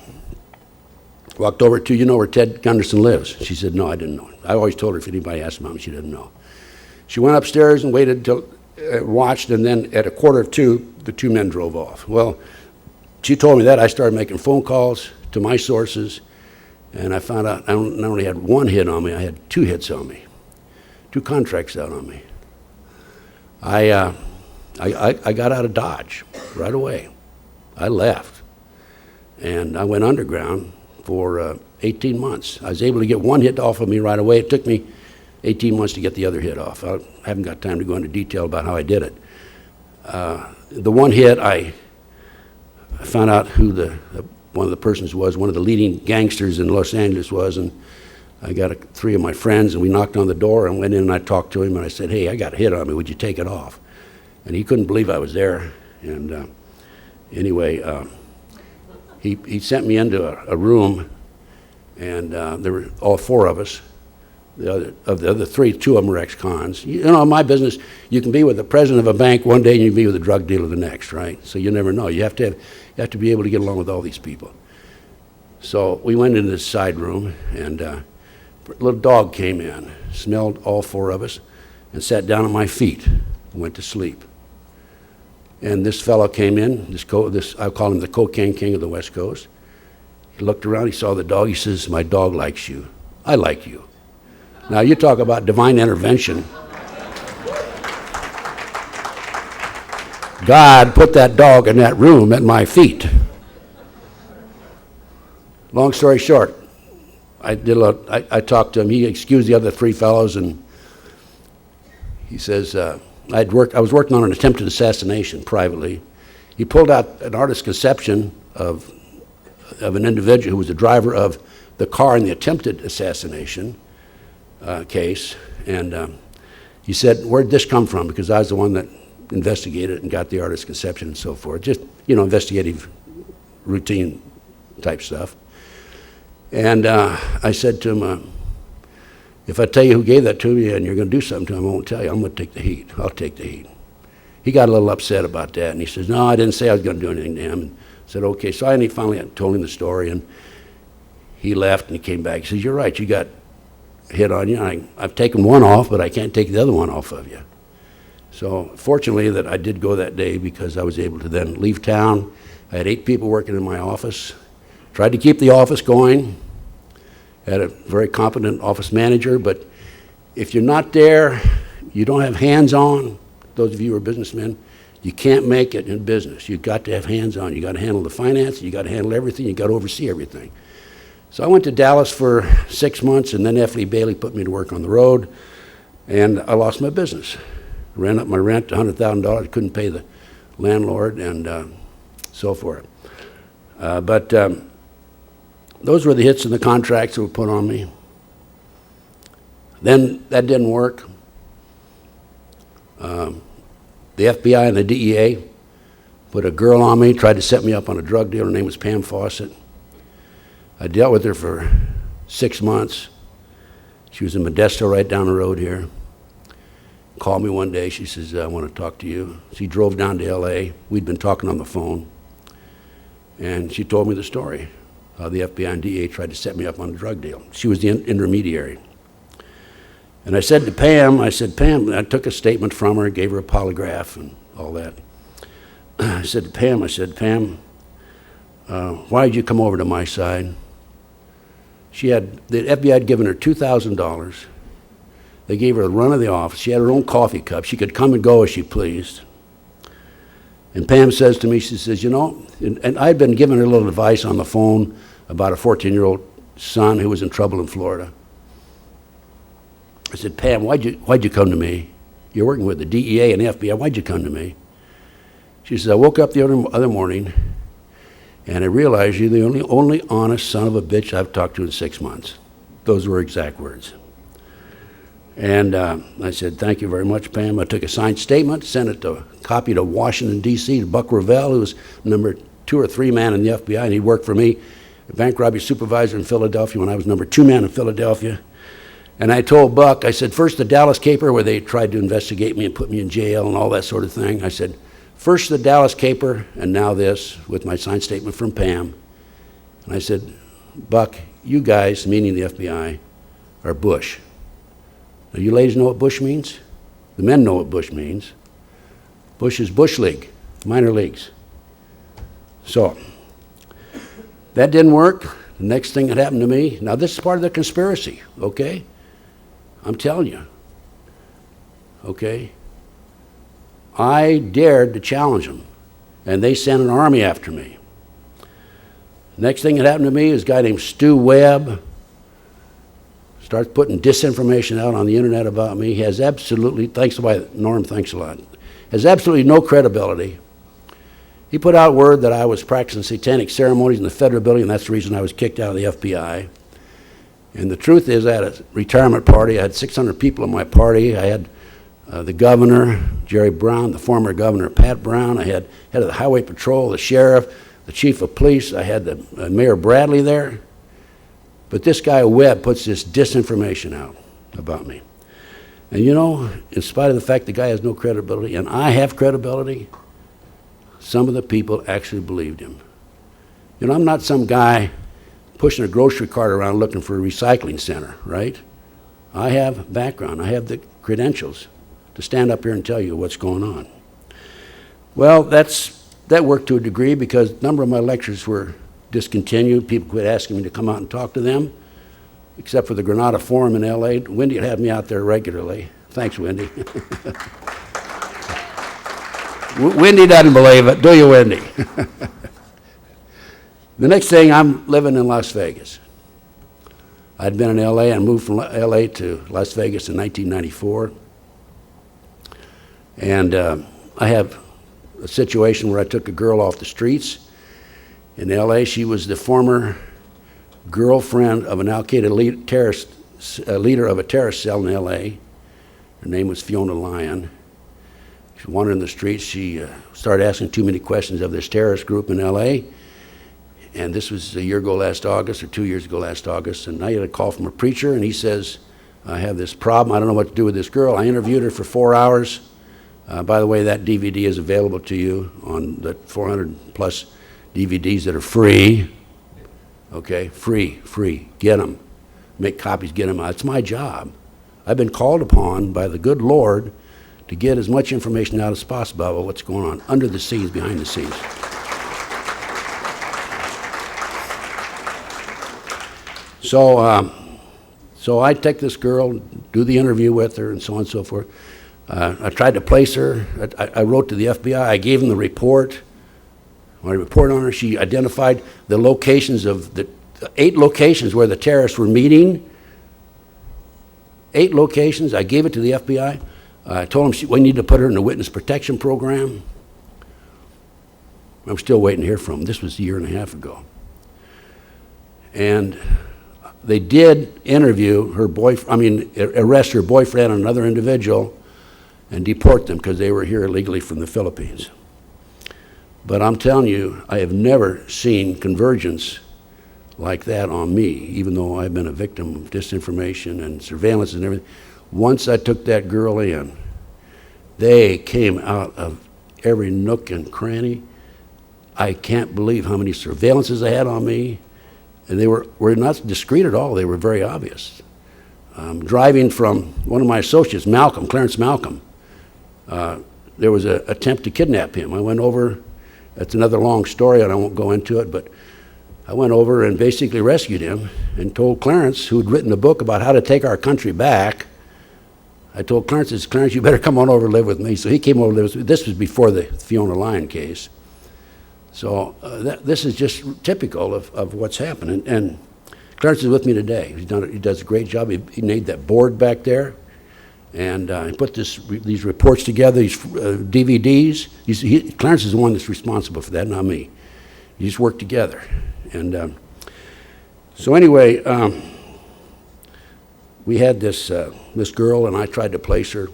walked over to, you know where Ted Gunderson lives? She said, no, I didn't know. I always told her if anybody asked Mom, she didn't know. She went upstairs and waited until, watched, and then at 1:45, the 2 men drove off. Well, she told me that. I started making phone calls to my sources, and I found out I not only had 1 hit on me, I had 2 hits on me, 2 contracts out on me. I got out of Dodge right away. I left, and I went underground for 18 months. I was able to get 1 hit off of me right away. It took me 18 months to get the other hit off. I haven't got time to go into detail about how I did it. The 1 hit, I found out who one of the persons was, one of the leading gangsters in Los Angeles was, and I got 3 of my friends, and we knocked on the door and went in, and I talked to him, and I said, hey, I got a hit on me, would you take it off? And he couldn't believe I was there, and anyway, he sent me into a room, and there were all 4 of us. The other 3, 2 of them were ex-cons. You know, in my business, you can be with the president of a bank one day and you can be with a drug dealer the next, right? So you never know. You have to be able to get along with all these people. So we went into this side room, and a little dog came in, smelled all 4 of us, and sat down at my feet and went to sleep. And this fellow came in, I call him the cocaine king of the West Coast. He looked around, he saw the dog, he says, my dog likes you. I like you. Now, you talk about divine intervention. God put that dog in that room at my feet. Long story short, I talked to him. He excused the other 3 fellows, and he says, I was working on an attempted assassination privately. He pulled out an artist's conception of an individual who was the driver of the car in the attempted assassination case, and he said, where'd this come from? Because I was the one that investigated it and got the artist's conception and so forth. Just, you know, investigative, routine type stuff. And I said to him, if I tell you who gave that to me and you're going to do something to him, I won't tell you. I'm going to take the heat. I'll take the heat. He got a little upset about that, and he says, no, I didn't say I was going to do anything to him. And I said, okay. So I finally told him the story, and he left, and he came back. He says, you're right, you got hit on you. I've taken 1 off, but I can't take the other 1 off of you. So fortunately that I did go that day, because I was able to then leave town. I had 8 people working in my office. Tried to keep the office going. Had a very competent office manager, but if you're not there, you don't have hands-on, those of you who are businessmen, you can't make it in business. You've got to have hands-on. You've got to handle the finance, you've got to handle everything, you've got to oversee everything. So I went to Dallas for 6 months, and then F. Lee Bailey put me to work on the road, and I lost my business. Ran up my rent to $100,000, couldn't pay the landlord, and so forth. But those were the hits and the contracts that were put on me. Then that didn't work. The FBI and the DEA put a girl on me, tried to set me up on a drug deal. Her name was Pam Fawcett. I dealt with her for 6 months. She was in Modesto right down the road here. called me one day. She says, I want to talk to you. She drove down to L.A. We'd been talking on the phone. And she told me the story. The FBI and DEA tried to set me up on a drug deal. She was the intermediary. And I said to Pam, Pam, I took a statement from her, gave her a polygraph and all that. I said to Pam, why did you come over to my side? The FBI had given her $2,000. They gave her the run of the office. She had her own coffee cup. She could come and go as she pleased. And Pam says to me, she says, you know, and I'd been giving her a little advice on the phone about a 14-year-old son who was in trouble in Florida. I said, Pam, why'd you come to me? You're working with the DEA and the FBI. Why'd you come to me? She says, I woke up the other morning and I realized you're the only honest son of a bitch I've talked to in 6 months. Those were exact words. And I said, thank you very much, Pam. I took a signed statement, sent it to copy to Washington, D.C., to Buck Revell, who was number 2 or 3 man in the FBI, and he worked for me, a bank robbery supervisor in Philadelphia when I was number 2 man in Philadelphia. And I told Buck, I said, first the Dallas caper, where they tried to investigate me and put me in jail and all that sort of thing. I said, first the Dallas caper, and now this, with my signed statement from Pam. And I said, Buck, you guys, meaning the FBI, are Bush. Now, you ladies know what Bush means? The men know what Bush means. Bush is Bush League, minor leagues. So, that didn't work. The next thing that happened to me, now this is part of the conspiracy, okay? I'm telling you, okay? I dared to challenge them, and they sent an army after me. Next thing that happened to me is a guy named Stu Webb starts putting disinformation out on the internet about me. He has absolutely, thanks to Norm, thanks a lot, has absolutely no credibility. He put out word that I was practicing satanic ceremonies in the federal building, and that's the reason I was kicked out of the FBI. And the truth is, I had a retirement party. I had 600 people at my party. I had the governor, Jerry Brown, the former governor, Pat Brown. I had head of the highway patrol, the sheriff, the chief of police. I had the Mayor Bradley there. But this guy Webb puts this disinformation out about me. And you know, in spite of the fact the guy has no credibility, and I have credibility, some of the people actually believed him. You know, I'm not some guy pushing a grocery cart around looking for a recycling center, right? I have background. I have the credentials to stand up here and tell you what's going on. Well, that worked to a degree because a number of my lectures were discontinued. People quit asking me to come out and talk to them, except for the Granada Forum in L.A. Wendy would have me out there regularly. Thanks, Wendy. Wendy doesn't believe it, do you, Wendy? The next thing, I'm living in Las Vegas. I'd been in L.A. and moved from L.A. to Las Vegas in 1994. And I have a situation where I took a girl off the streets in L.A. She was the former girlfriend of an al-Qaeda leader of a terrorist cell in L.A. Her name was Fiona Lyon. She wandered in the streets. She started asking too many questions of this terrorist group in L.A. And this was a year ago last August, or 2 years ago last August. And I had a call from a preacher, and he says, I have this problem. I don't know what to do with this girl. I interviewed her for 4 hours. By the way, that DVD is available to you on the 400 plus DVDs that are free. Okay, free. Get them. Make copies, get them out. It's my job. I've been called upon by the good Lord to get as much information out as possible about what's going on under the scenes, behind the scenes. So I take this girl, do the interview with her, and so on and so forth. I tried to place her. I wrote to the FBI. I gave them the report. When I reported on her, she identified the locations of the 8 locations where the terrorists were meeting. 8 locations. I gave it to the FBI. I told them we need to put her in the witness protection program. I'm still waiting to hear from them. This was a year and a half ago. And they did interview her arrest her boyfriend and another individual and deport them because they were here illegally from the Philippines. But I'm telling you, I have never seen convergence like that on me, even though I've been a victim of disinformation and surveillance and everything. Once I took that girl in, They came out of every nook and cranny. I can't believe how many surveillances they had on me. And they were not discreet at all. They were very obvious. Driving from one of my associates, Malcolm, Clarence Malcolm, there was an attempt to kidnap him. I went over, that's another long story and I won't go into it, but I went over and basically rescued him and told Clarence, who had written a book about how to take our country back, I told Clarence, Clarence, you better come on over and live with me. So he came over and lived with me. This was before the Fiona Lyon case. So this is just typical of what's happening. And Clarence is with me today. He does a great job. He made that board back there. And he put these reports together, these DVDs. Clarence is the one that's responsible for that, not me. You just work together. And so anyway, we had this girl, and I tried to place her.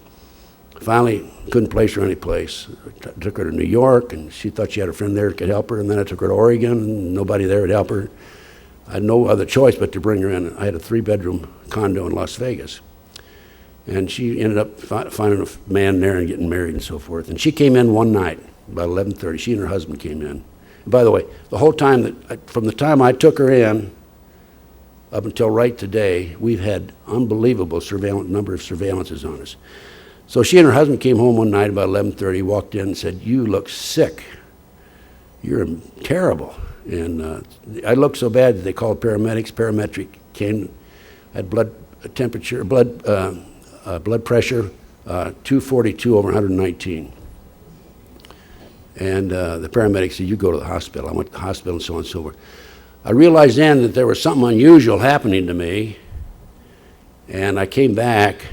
Finally, couldn't place her any place. I took her to New York, and she thought she had a friend there that could help her. And then I took her to Oregon, and nobody there would help her. I had no other choice but to bring her in. I had a 3-bedroom condo in Las Vegas. And she ended up finding a man there and getting married and so forth. And she came in one night, about 11:30. She and her husband came in. And by the way, the whole time, from the time I took her in up until right today, we've had unbelievable number of surveillances on us. So she and her husband came home one night about 11:30, walked in and said, "You look sick. You're terrible." And I looked so bad that they called paramedics. Paramedic came, had blood temperature, blood pressure, 242 over 119. And the paramedic said, "You go to the hospital." I went to the hospital and so on and so forth. I realized then that there was something unusual happening to me. And I came back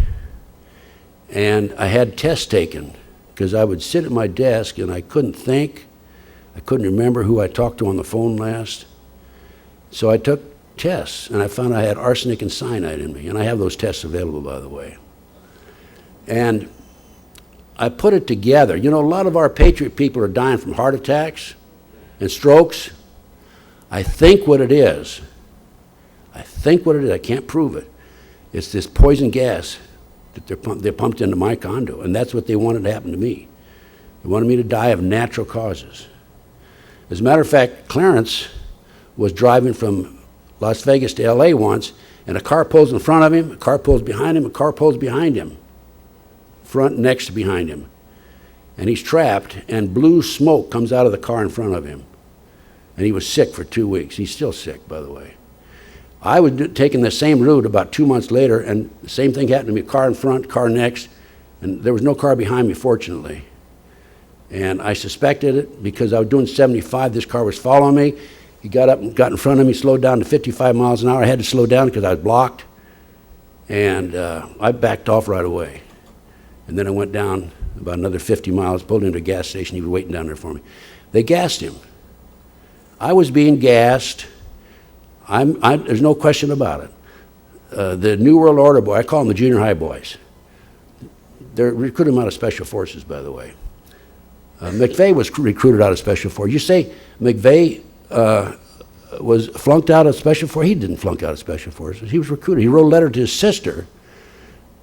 and I had tests taken because I would sit at my desk and I couldn't think. I couldn't remember who I talked to on the phone last. So I took tests and I found I had arsenic and cyanide in me. And I have those tests available, by the way. And I put it together. You know, a lot of our patriot people are dying from heart attacks and strokes. I think what it is, I can't prove it, it's this poison gas that they pumped into my condo, and that's what they wanted to happen to me. They wanted me to die of natural causes. As a matter of fact, Clarence was driving from Las Vegas to LA once, and a car pulls in front of him, a car pulls behind him, a car pulls behind him, front next to behind him. And he's trapped, and blue smoke comes out of the car in front of him. And he was sick for 2 weeks. He's still sick, by the way. I was taking the same route about 2 months later, and the same thing happened to me, car in front, car next, and there was no car behind me, fortunately. And I suspected it because I was doing 75, this car was following me. He got up and got in front of me, slowed down to 55 miles an hour. I had to slow down because I was blocked, and I backed off right away. And then I went down about another 50 miles, pulled into a gas station. He was waiting down there for me. They gassed him. I was being gassed. There's no question about it. The New World Order boy, I call them the junior high boys. They're recruited out of Special Forces, by the way. McVeigh was recruited out of Special Forces. You say McVeigh was flunked out of Special Forces? He didn't flunk out of Special Forces. He was recruited. He wrote a letter to his sister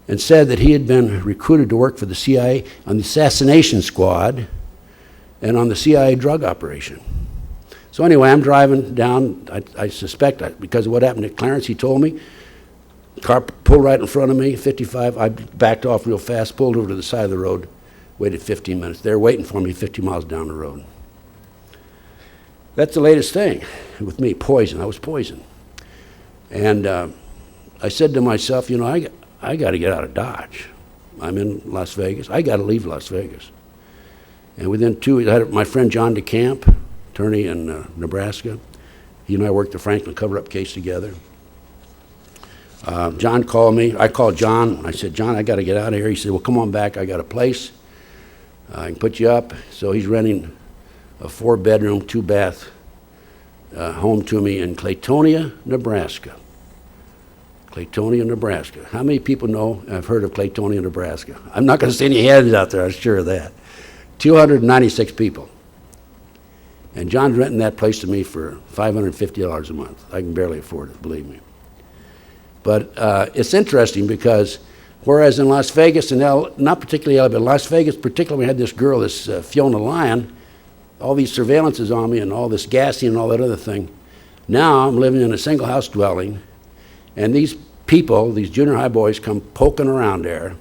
and said that he had been recruited to work for the CIA on the Assassination Squad and on the CIA drug operation. So anyway, I'm driving down, I suspect, because of what happened to Clarence, he told me. Car pulled right in front of me, 55. I backed off real fast, pulled over to the side of the road, waited 15 minutes. They were waiting for me 50 miles down the road. That's the latest thing with me, poison. I was poisoned. And I said to myself, you know, I got to get out of Dodge. I'm in Las Vegas. I got to leave Las Vegas. And within 2 weeks, I had my friend John DeCamp, attorney in Nebraska. He and I worked the Franklin cover-up case together. John called me. I called John. I said, John, I got to get out of here. He said, well, come on back. I got a place. I can put you up. So he's renting a 4-bedroom, 2-bath home to me in Claytonia, Nebraska. Claytonia, Nebraska. How many people know, have heard of Claytonia, Nebraska? I'm not going to see any hands out there, I'm sure of that. 296 people. And John's renting that place to me for $550 a month. I can barely afford it, believe me. But it's interesting because Whereas in Las Vegas, and not particularly LA, but Las Vegas particularly, we had this girl, this Fiona Lyon, all these surveillances on me and all this gassing and all that other thing. Now I'm living in a single house dwelling, and these people, these junior high boys, come poking around there,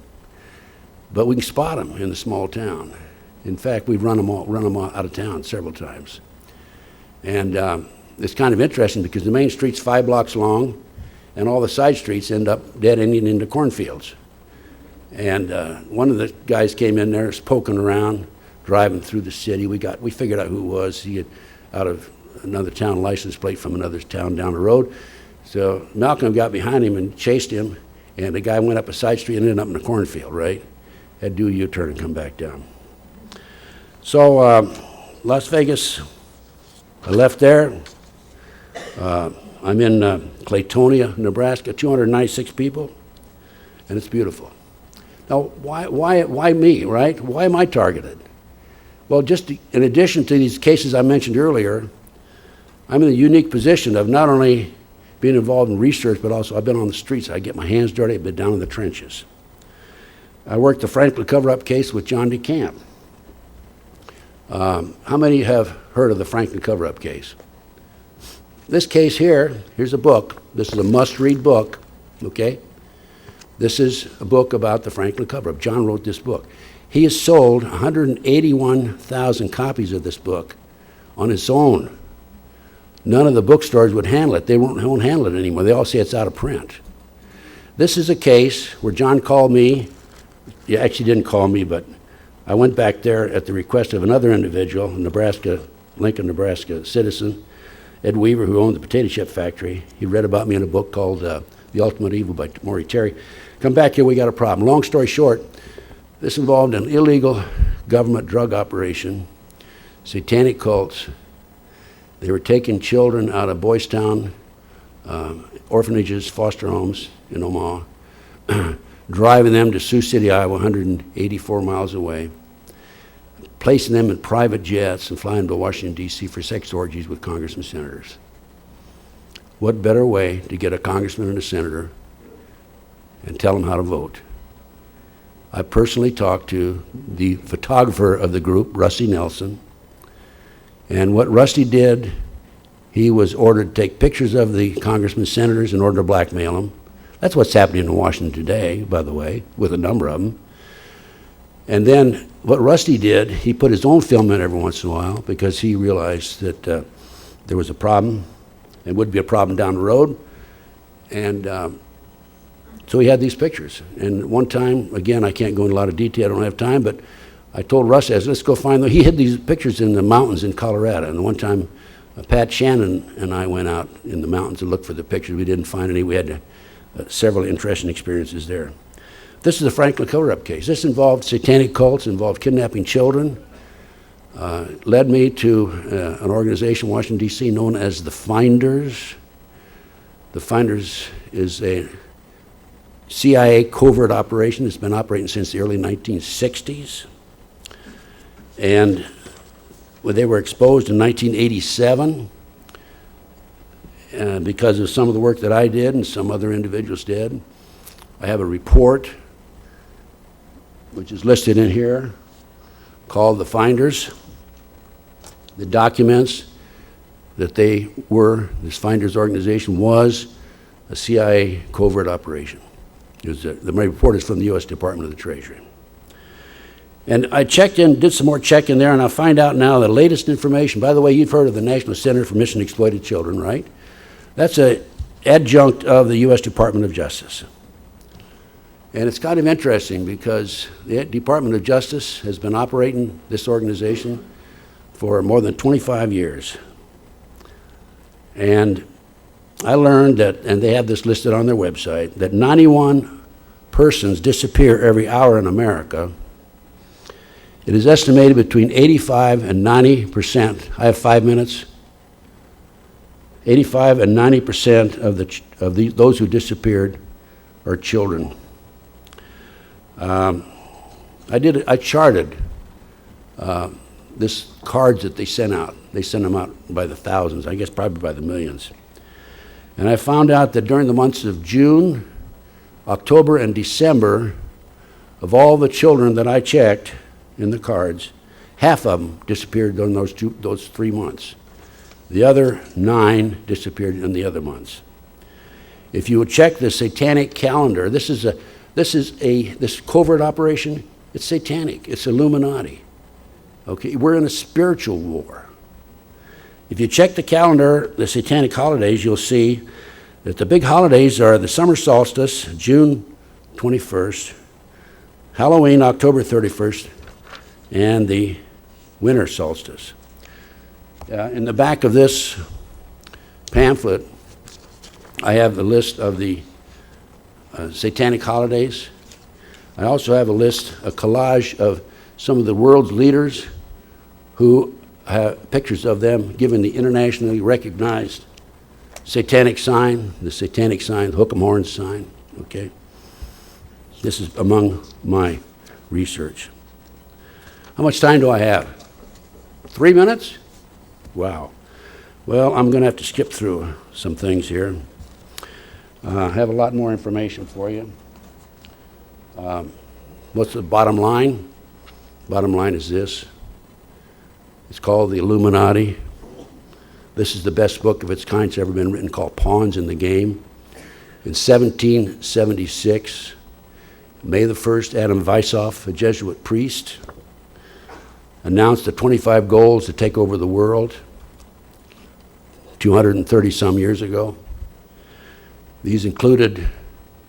but we can spot them in the small town. In fact, we've run them out of town several times. And it's kind of interesting because the main street's 5 blocks long, and all the side streets end up dead ending into cornfields. And one of the guys came in there, was poking around, driving through the city. We figured out who it was. He had out of another town license plate from another town down the road. So Malcolm got behind him and chased him, and the guy went up a side street and ended up in a cornfield, right? Had to do a U-turn and come back down. So Las Vegas, I left there. I'm in Claytonia, Nebraska, 296 people, and it's beautiful. Now, why me, right? Why am I targeted? Well, just in addition to these cases I mentioned earlier, I'm in the unique position of not only being involved in research, but also I've been on the streets. I get my hands dirty. I've been down in the trenches. I worked the Franklin cover-up case with John DeCamp. How many have heard of the Franklin cover-up case? This case here, here's a book. This is a must-read book, okay? This is a book about the Franklin cover-up. John wrote this book. He has sold 181,000 copies of this book on his own. None of the bookstores would handle it. They won't handle it anymore. They all say it's out of print. This is a case where John called me. He actually didn't call me, but I went back there at the request of another individual, a Lincoln, Nebraska citizen, Ed Weaver, who owned the potato chip factory. He read about me in a book called The Ultimate Evil by Maury Terry. Come back here, we got a problem. Long story short, this involved an illegal government drug operation, satanic cults. They were taking children out of Boys Town, orphanages, foster homes in Omaha, driving them to Sioux City, Iowa, 184 miles away, placing them in private jets and flying to Washington, D.C. for sex orgies with congressmen and senators. What better way to get a congressman and a senator and tell them how to vote? I personally talked to the photographer of the group, Rusty Nelson, and what Rusty did, he was ordered to take pictures of the congressmen and senators in order to blackmail them. That's what's happening in Washington today, by the way, with a number of them. And then what Rusty did, he put his own film in every once in a while because he realized that there was a problem and would be a problem down the road. And so he had these pictures. And one time, again, I can't go into a lot of detail, I don't have time, but I told Rusty, I said, let's go find them. He hid these pictures in the mountains in Colorado. And one time, Pat Shannon and I went out in the mountains to look for the pictures. We didn't find any. We had several interesting experiences there. This is the Franklin cover-up case. This involved satanic cults, involved kidnapping children, led me to an organization in Washington, D.C. known as the Finders. The Finders is a CIA covert operation that's been operating since the early 1960s. And when they were exposed in 1987, because of some of the work that I did and some other individuals did, I have a report which is listed in here called The Finders. The documents that this Finders organization was a CIA covert operation. My report is from the U.S. Department of the Treasury. And I checked in, did some more checking there, and I find out now the latest information. By the way, you've heard of the National Center for Missing and Exploited Children, right? That's an adjunct of the U.S. Department of Justice. And it's kind of interesting because the Department of Justice has been operating this organization for more than 25 years. And I learned that, and they have this listed on their website, that 91 persons disappear every hour in America. It is estimated between 85 and 90%. I have 5 minutes. 85 and 90% of those who disappeared are children. I charted this cards that they sent out. They sent them out by the thousands, I guess probably by the millions. And I found out that during the months of June, October and December, of all the children that I checked in the cards, half of them disappeared during those 3 months. The other 9 disappeared in the other months. If you would check the satanic calendar, this covert operation, it's satanic, it's Illuminati. Okay, we're in a spiritual war. If you check the calendar, the satanic holidays, you'll see that the big holidays are the summer solstice, June 21st, Halloween, October 31st, and the winter solstice. In the back of this pamphlet, I have the list of the satanic holidays. I also have a collage of some of the world's leaders who have pictures of them given the internationally recognized satanic sign, the satanic sign, the hook 'em horns sign, okay? This is among my research. How much time do I have? 3 minutes? Wow. Well, I'm going to have to skip through some things here. I have a lot more information for you. What's the bottom line? Bottom line is this. It's called The Illuminati. This is the best book of its kind that's ever been written, called Pawns in the Game. In 1776, May the 1st, Adam Weishaupt, a Jesuit priest, announced the 25 goals to take over the world 230 some years ago. These included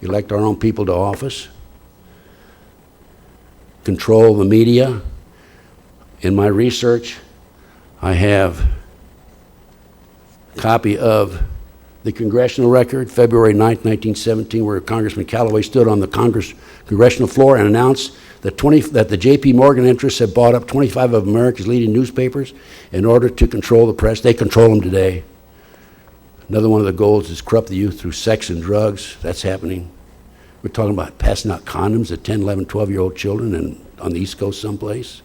elect our own people to office, control the media. In my research, I have a copy of the congressional record, February 9th, 1917, where Congressman Callaway stood on the congressional floor and announced that the J.P. Morgan interests had bought up 25 of America's leading newspapers in order to control the press. They control them today. Another one of the goals is corrupt the youth through sex and drugs. That's happening. We're talking about passing out condoms to 10, 11, 12-year-old children on the East Coast someplace.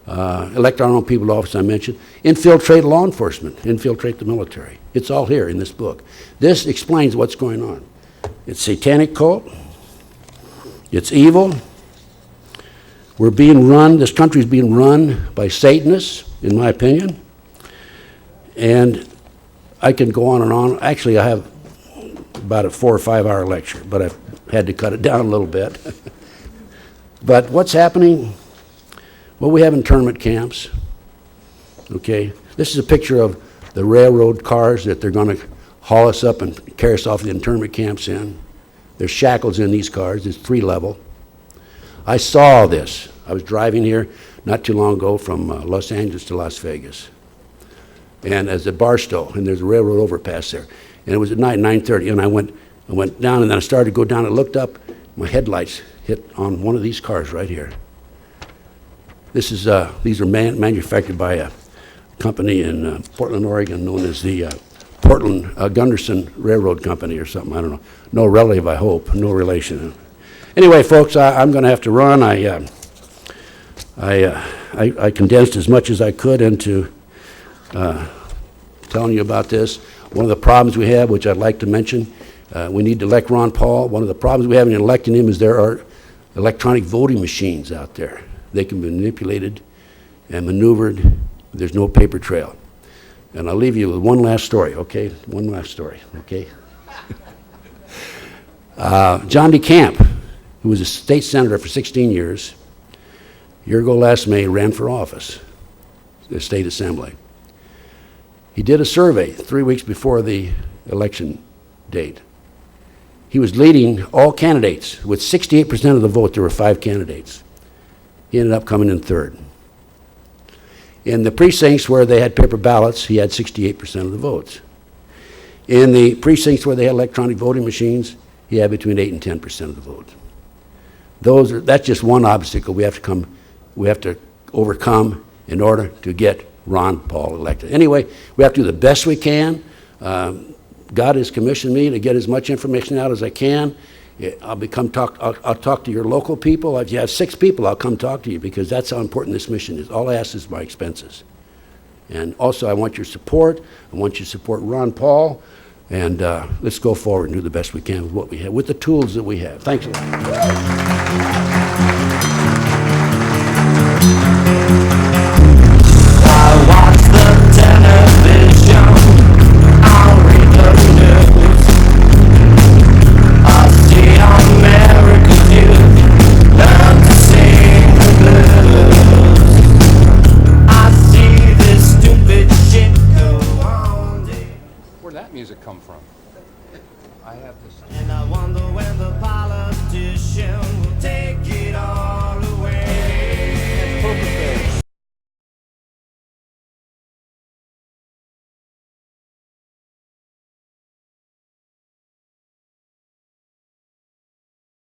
Elect our own people to office, I mentioned. Infiltrate law enforcement, infiltrate the military. It's all here in this book. This explains what's going on. It's satanic cult. It's evil. We're being run, this country's being run by Satanists, in my opinion. And I can go on and on. Actually, I have about a 4 or 5 hour lecture, but I've had to cut it down a little bit. But what's happening? Well, we have internment camps, okay? This is a picture of the railroad cars that they're going to haul us up and carry us off the internment camps in. There's shackles in these cars. It's 3-level. I saw this. I was driving here not too long ago from Los Angeles to Las Vegas. And as at Barstow, and there's a railroad overpass there. And it was at night, 9:30, and I went down, and then I started to go down, and looked up, my headlights hit on one of these cars right here. These are manufactured by a company in Portland, Oregon, known as the Portland Gunderson Railroad Company or something, I don't know. No relative, I hope, no relation. Anyway, folks, I'm going to have to run. I condensed as much as I could into telling you about this. One of the problems we have, which I'd like to mention, we need to elect Ron Paul. One of the problems we have in electing him is there are electronic voting machines out there. They can be manipulated and maneuvered. There's no paper trail. And I'll leave you with one last story, okay? One last story, okay? John DeCamp, who was a state senator for 16 years, a year ago last May, ran for office, the state assembly. He did a survey 3 weeks before the election date. He was leading all candidates with 68% of the vote. There were 5 candidates. He ended up coming in 3rd. In the precincts where they had paper ballots, he had 68% of the votes. In the precincts where they had electronic voting machines, he had between 8 and 10% of the votes. That's just one obstacle we have to overcome in order to get Ron Paul elected. Anyway, we have to do the best we can. God has commissioned me to get as much information out as I can. I'll talk to your local people. If you have 6 people, I'll come talk to you, because that's how important this mission is. All I ask is my expenses. And also, I want your support. I want you to support Ron Paul. And let's go forward and do the best we can with what we have, with the tools that we have. Thanks a lot. Where'd that music come from? I have this. And I wonder when the politician will take it all.